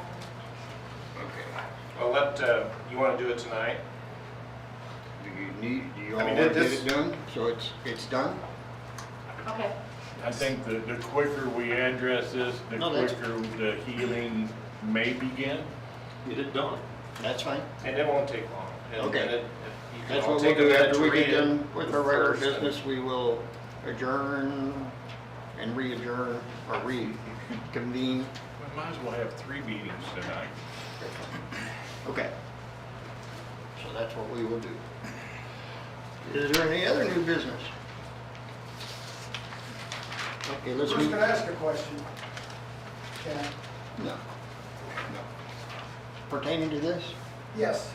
Okay. Well, you want to do it tonight? Do you I all mean, want to get this- it done? So it's done? Okay. I think the quicker we address this, the No, that's- quicker the healing may begin. Get it done. That's fine. And it won't take long. And- Okay. and you can That's all what we'll take a do minute after to we read get it done with our regular first, and- business. We will adjourn and re-adjourn or reconvene. We might as well have 3 meetings tonight. Okay. So that's what we will do. Is there any other new business? Okay, let's Who's move. gonna ask a question? Can I? No. No. Pertaining to this? Yes.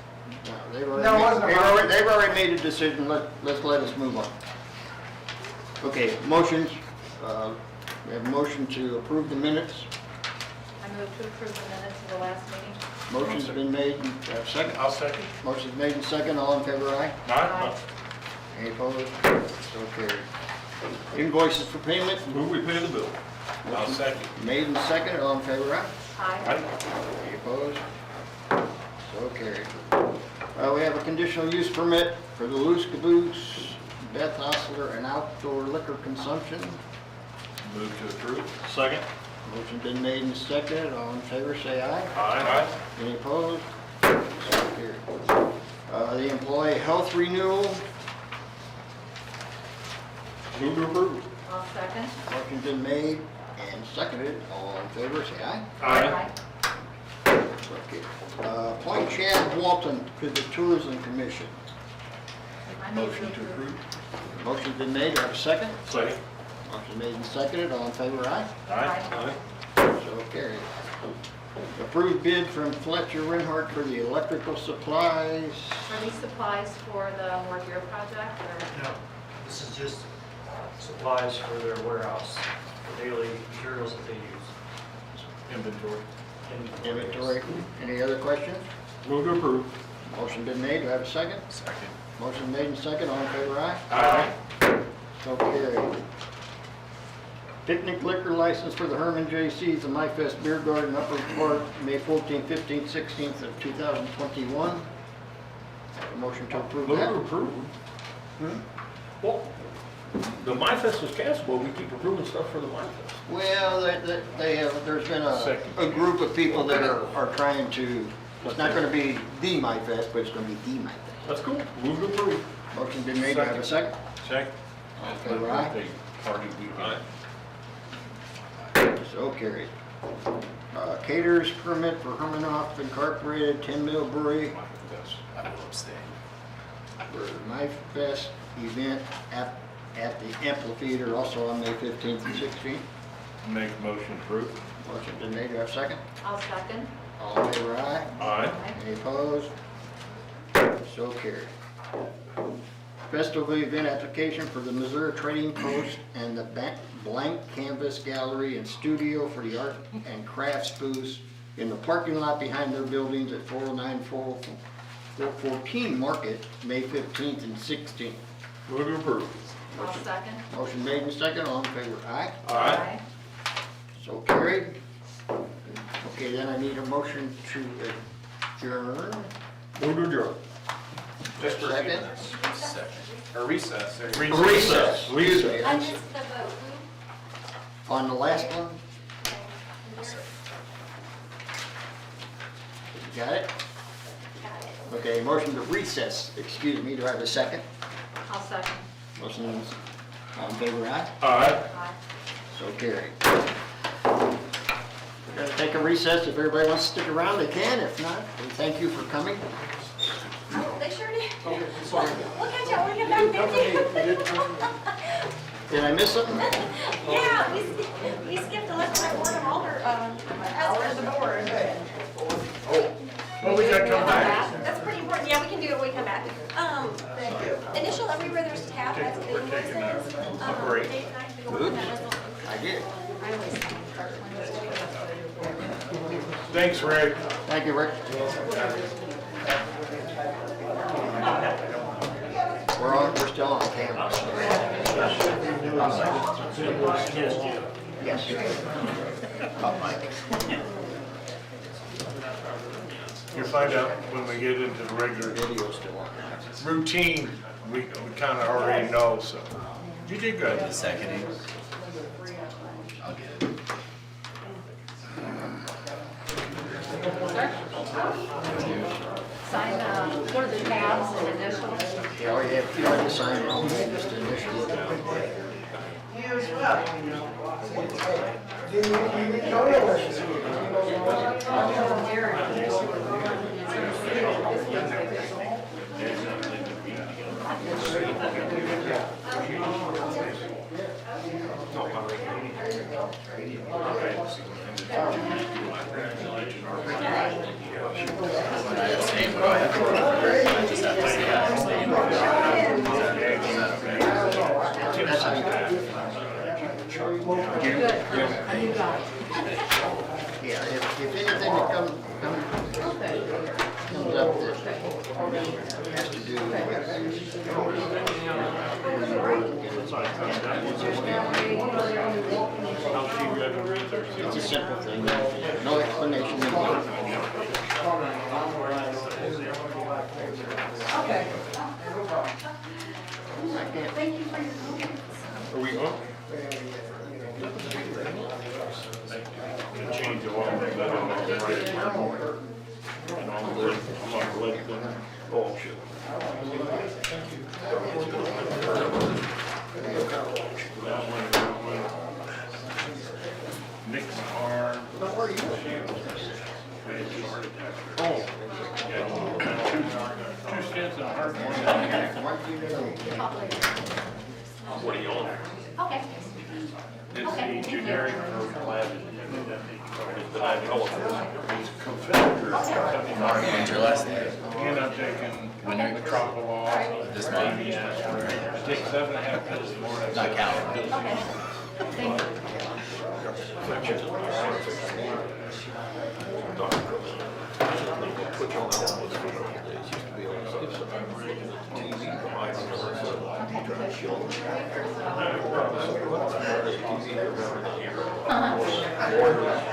No, they've already, No, it wasn't about- they've already made a decision. Let's let us move on. Okay, motions. We have a motion to approve the minutes. I move to approve the minutes of the last meeting. Motion's been made. Have a second? I'll second. Motion's made and second. All in favor, aye? Aye. Any opposed? So carried. Invoices for payment. Move we pay the bill. I'll second. Made and second. All in favor, aye? Aye. Any opposed? So carried. We have a conditional use permit for the Loose Caboose, Beth Osler, and outdoor liquor consumption. Move to approve. Second. Motion been made and seconded. All in favor, say aye. Aye. Any opposed? So carried. The employee health renewal. Move to approve. I'll second. Motion been made and seconded. All in favor, say aye. Aye. Okay. Appoint Chad Walton to the Tourism Commission. I move Motion to approve. Motion's been made. Do I have a second? Second. Motion made and seconded. All in favor, aye. Aye. So carried. Approved bid from Fletcher Rinehart for the electrical supplies. Are these supplies for the More Deer project or? No, this is just supplies for their warehouse, the daily materials that they use. Inventory. Inventory. Any other questions? Move to approve. Motion been made. Do I have a second? Second. Motion made and second. All in favor, aye. Aye. So carried. Picnic liquor license for the Hermann J.C.'s and My Fest Beer Garden, Upper Park, May 14th, 15th, 16th of 2021. Have a motion to approve Move that. to approve. Well, the My Fest is canceled, but we keep approving stuff for the My Fest. Well, they have, there's been a group of people that are trying to, it's not gonna be the My Fest, but it's gonna be the My Fest. That's cool. Move to approve. Motion been made, do I have a second? Second. All in That's my favor, aye. birthday party weekend. So carried. Caterers permit for Hermann Incorporated, 10 Mill Brewery I will abstain. for My Fest event at the amphitheater, also on May 15th and 16th. Make a motion to approve. Motion been made, do I have a second? I'll second. All in favor, aye. Aye. Any opposed? So carried. Festival event application for the Missouri Trading Post and the Blank Canvas Gallery and Studio for the Art and Crafts booths in the parking lot behind their buildings at 409, 414 Market, May 15th and 16th. Move to approve. I'll second. Motion made and second, all in favor, aye? Aye. So carried. Okay, then I need a motion to adjourn. Move to adjourn. Just for a few Second. minutes. Second. Or recess. There you go. Recess. Excuse me. I missed the vote. On the last one, got it? Got it. Okay, motion to recess, excuse me, do I have a second? I'll second. Motion, all in favor, aye? Aye. Aye. So carried. We're gonna take a recess, if everybody wants to stick around, they can, if not, we thank you for coming. Oh, they sure did. We'll catch y'all when we get back, thank you. Did I miss something? Yeah, we skipped elected board of alder, as for the board. Well, we gotta come back. That's pretty important, yeah, we can do it when we come back. The initial everywhere there's a tab, that's the invoices. break. Dave and I can go over that resolution. I did. I always start Wednesday. Thanks, Rick. Thank you, Rick. We're still on camera. Yes. Up, Mike. You find out when we get into the regular Video's still on. routine, we kind of already know, so. You did good. The seconding. I'll get it. Sign, what are the tabs and initials? Yeah, all you have to sign it, just initial. You as well. I abstain, but I have to, I just have to say I abstain. That's how you do it. Good. You got it. Yeah, if anything that comes up that has to do with. It's a simple thing, no explanation needed. Okay. Thank you for your comments. Are we on? Change the one. And all the, I'm gonna let them. Oh, shit. Nick's arm. Oh. Two stents in a heart. What are you on? Okay. It's the generic for plasma. It's Confederate. Mark, when's your last name? And I'm taking Metropolis, This month? take 7.5 pills more. Not counting. Okay. Thank you.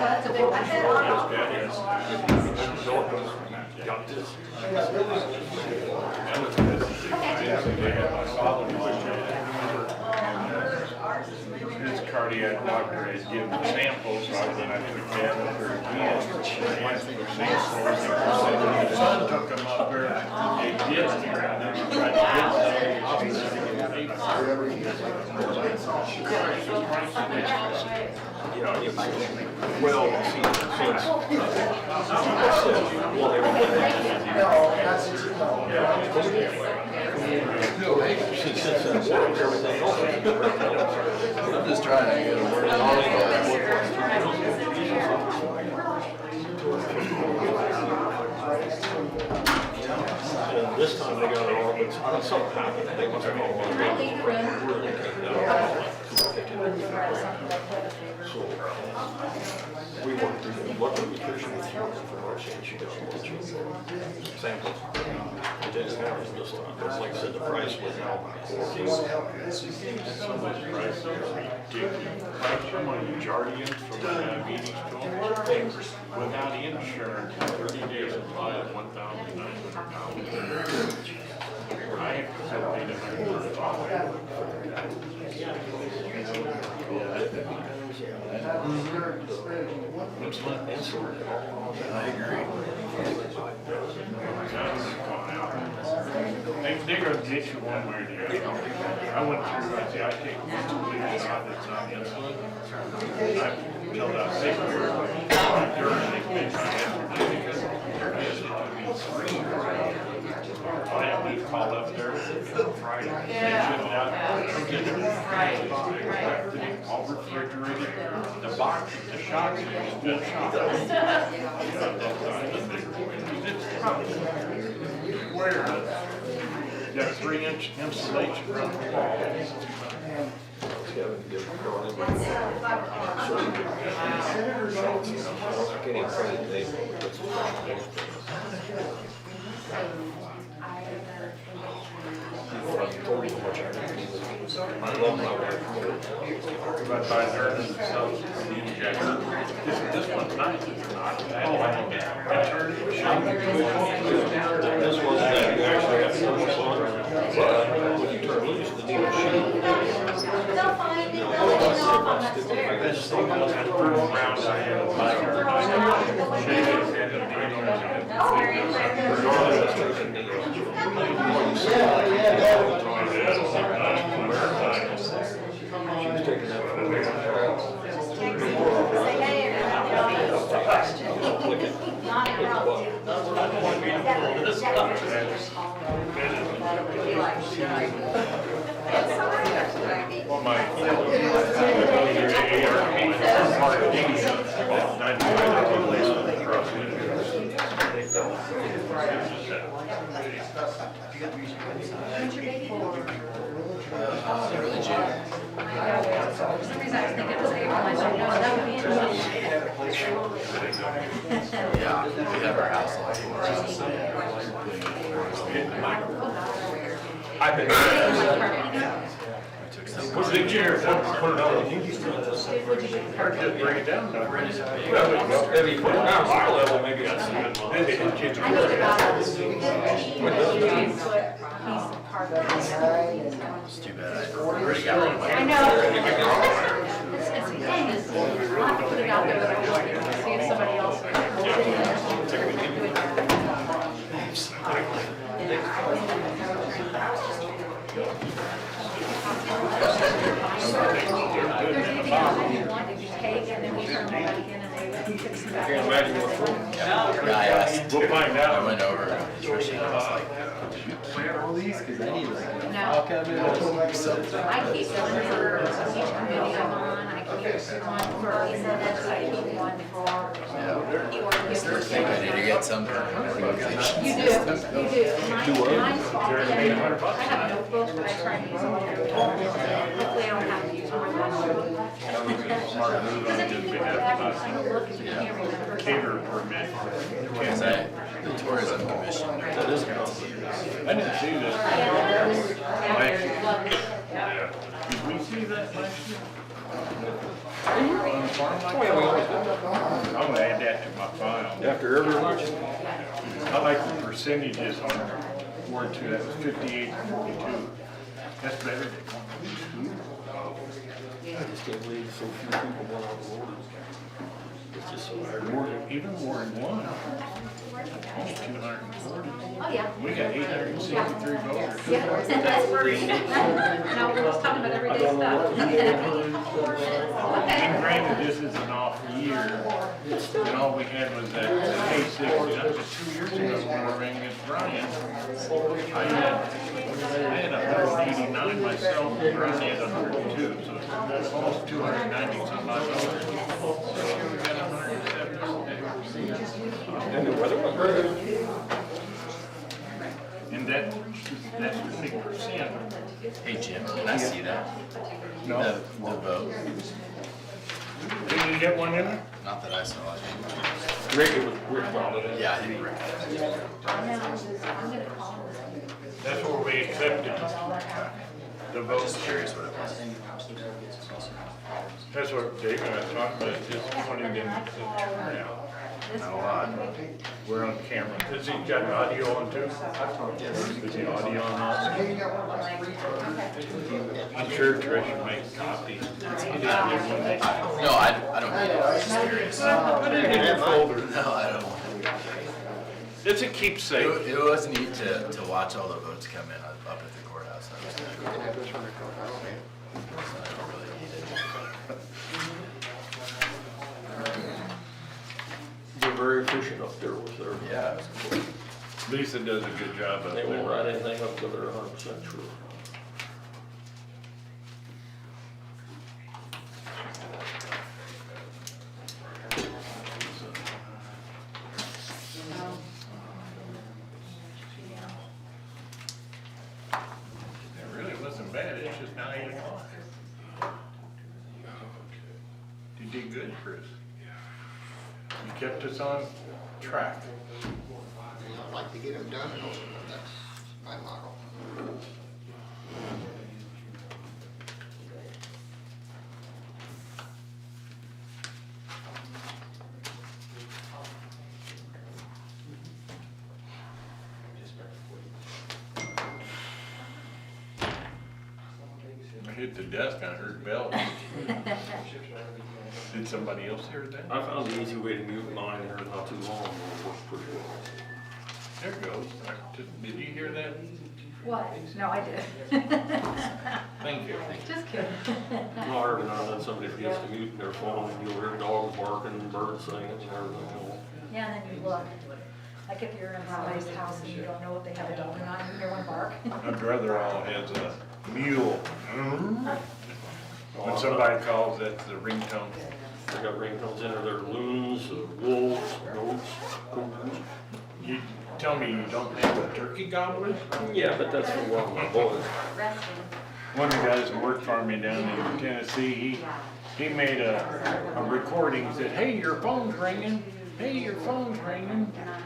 That's a big one. His cardiac doctor had given samples, so when I took that up there again, I went through the samples, and his son took them up there, and they did, and then he tried to get I'm just trying to get a word And this time they got it all, but something happened. They must have all. Leave the room. We wanted to look at the nutrition from our state, she got all the samples. Like I said, the price was out. I'm on Jardians for my meetings going. Without insurance, 30 days supply of $1,900. I have to pay I agree. They're gonna get you one way or the other. I went through, I say, I take one shot that's on insulin. I filled out paperwork, during they pay my everything because it took me 3 years. All I have to do is call up there Friday, they ship it out, comes in, all refrigerated, the box, the shots, it's good shots. It's probably where you got a 3-inch insulation around the wall. About by learning some injector. This one's nice, it's not bad. Oh, I know that. This one's that you actually have to push on, but when you turn loose, the needle shoots. They'll find it, they'll let you know if I'm upstairs. This thing goes in round I have. Oh, very Say hey, not a problem. Well, my ARP part of things, about 95 replacement across the Early June. For some reason, I was thinking it was April, I said, no, that would be interesting. Yeah, we have our house on I've been. What's the chair? Put it on. Just bring it down. If you put it down our level, maybe that's good. I know about this 15-foot piece of carpet. It's too bad. I already got one of my. I know. It's the thing is, I'll have to put it out there, but I want to see if somebody else will do Yeah, I asked. We'll find out. I went over, Tricia, and I was like, No. I keep one for each committee I'm on, I keep one for ECMS, I keep one for. I need to get some permanent location. You do. Mine's I have notebooks, but I try to use them all. Hopefully I don't have to use more than one. Because if you think back and kind of look, you can't remember. Caterer permit. Because the tourism commission. That is I didn't see that. Yeah. Did we see that last year? On the farm like that? I'm gonna add that to my file. After every election. I like the percentages on Ward 2, that was 58 and 42. That's better than 1. I just can't believe so few people went out and voted. It's just so hard. Even Ward 1, almost 240. Oh, yeah. We got 863 voters. Yeah, that's first. No, we're just talking about everyday stuff. And granted, this is an off year, and all we had was that K60. That was 2 years ago when we ran against Brian. I had 189 myself, and Brian had 102, so it's almost 290 some odd voters. This year we got 176. And the weather was good. And that's the big percent. Hey Jim, can I see that? No. The vote? Did you get one in there? No, Not that I saw it. Rick brought it in. Yeah, I think Rick. I'm gonna call him. That's where we accepted the I'm vote. just curious what it was. That's what Dave and I talked about, just putting in the turnout. Not a lot. We're on camera. Has he got audio on too? Is the audio on also? I'm sure Trish will make copies. He didn't give one. No, I don't need it. I was just curious. Put it in that folder. No, I don't want it. It's a keepsake. It was neat to watch all the votes come in up at the courthouse. That was good. I don't really need it. They're very efficient up there with their, Yeah, it was cool. Lisa does a good job up they won't there. write anything up till they're 100% sure. It really wasn't bad, it's just now 8 o'clock. You did good, Chris. You kept us on track. I'd like to get them done, that's my motto. I hit the desk, I heard bells. Did somebody else hear that? I found an easy way to mute mine here not too long ago. It worked pretty well. There it goes. Did you hear that? What? No, I did. Thank you. Just kidding. No, every now and then somebody forgets to mute their phone, and you'll hear dogs barking, birds singing, and everything else. Yeah, and then you look, like if you're in somebody's house and you don't know if they have a dog or not, you hear one bark. My brother-in-law has a mule. When somebody calls, that's the ringtone. They got ringtones in there, they're loons, wolves, goats, cuckoos. You tell me you don't have a turkey gobbler? Yeah, but that's for one of my boys. One of the guys that worked for me down in Tennessee, he made a recording, said, hey, your phone's ringing, hey, your phone's ringing. Yeah.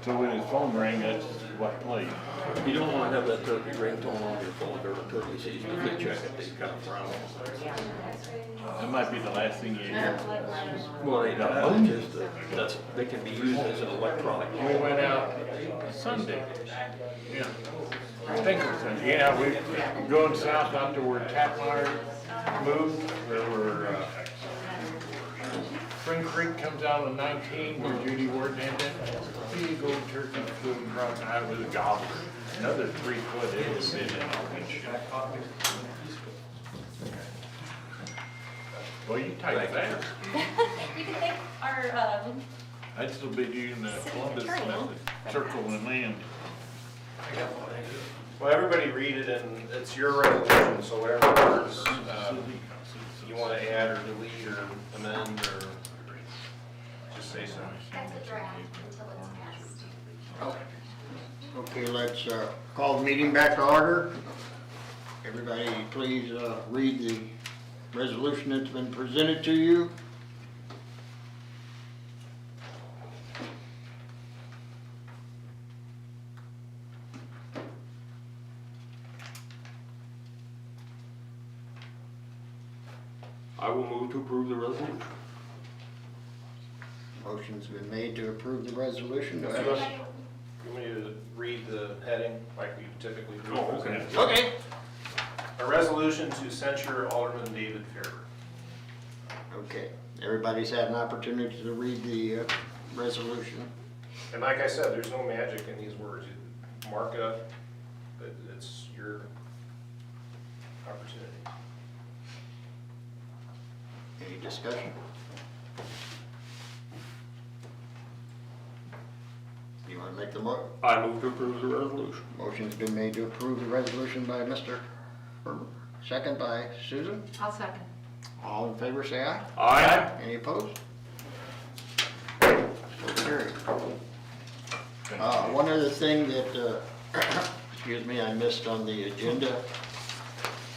So when his phone rang, that's what played. You don't want to have that turkey ringtone on your phone during turkey season. If they check it, they kind of frown. That might be the last thing you hear. Well, they don't, it's just, they can be used as an electronic. We went out Sunday. Yeah. I think it was Sunday. Yeah, we going south out to where Tatmeyer moved, where Spring Creek comes out on 19, where Judy Ward had that big old turkey floating across the highway with a gobbler. Another 3 foot, it was sitting in all that shit. Well, you type that. You can thank our, I'd still be doing the City Columbus attorney. method, circle and land. Well, everybody read it, and it's your resolution, so whatever words you want to add or delete or amend or just say so. that's a draft until it's passed. Okay, let's call the meeting back to order. Everybody, please read the resolution that's been presented to you. I will move to approve the resolution. Motion's been made to approve the resolution. Do I have You a- want me to read the heading like we typically do? Oh, okay. Okay. A resolution to censure Alderman David Fairber. Okay, everybody's had an opportunity to read the resolution. And like I said, there's no magic in these words. You mark it up, but it's your opportunity. Any discussion? You want to make the I move to approve the resolution. motion's been made to approve the resolution by Mr. Hermann. Second by Susan. I'll second. All in favor, say aye. Aye. Any opposed? So carried. One other thing that, excuse me, I missed on the agenda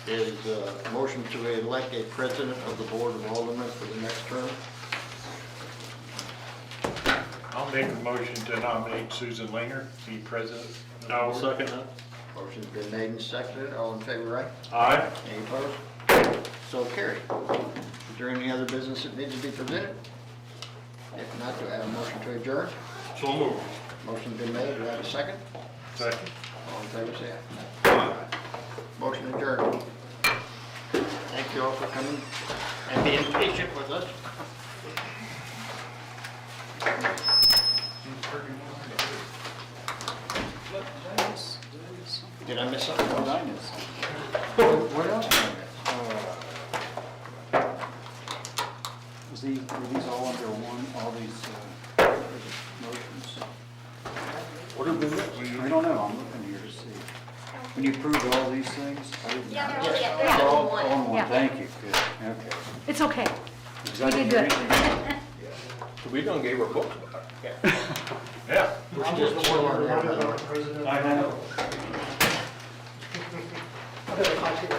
is a motion to elect a president of the Board of Aldermen for the next term. I'll make a motion to nominate Susan Langer to be president. I will second that. Motion's been made and seconded. All in favor, right? Aye. Any opposed? So carried. Is there any other business that needs to be presented? If not, do I have a motion to adjourn? So moved. Motion's been made. Do I have a second? Second. All in favor, say aye. Motion adjourned. Thank you all for coming and being patient with us. Did I miss something? What else did I miss? Were these all under one, all these motions? What have been missed? I don't know, I'm looking here to see. When you approved all these things? I didn't- Yeah, they're all, Yes. they're all in one. All in one, Yeah. thank you, good, okay. It's okay. Because I We didn't did hear good. anything. We done gave her books back. Yeah. I'm just the one. I know. I better talk to you.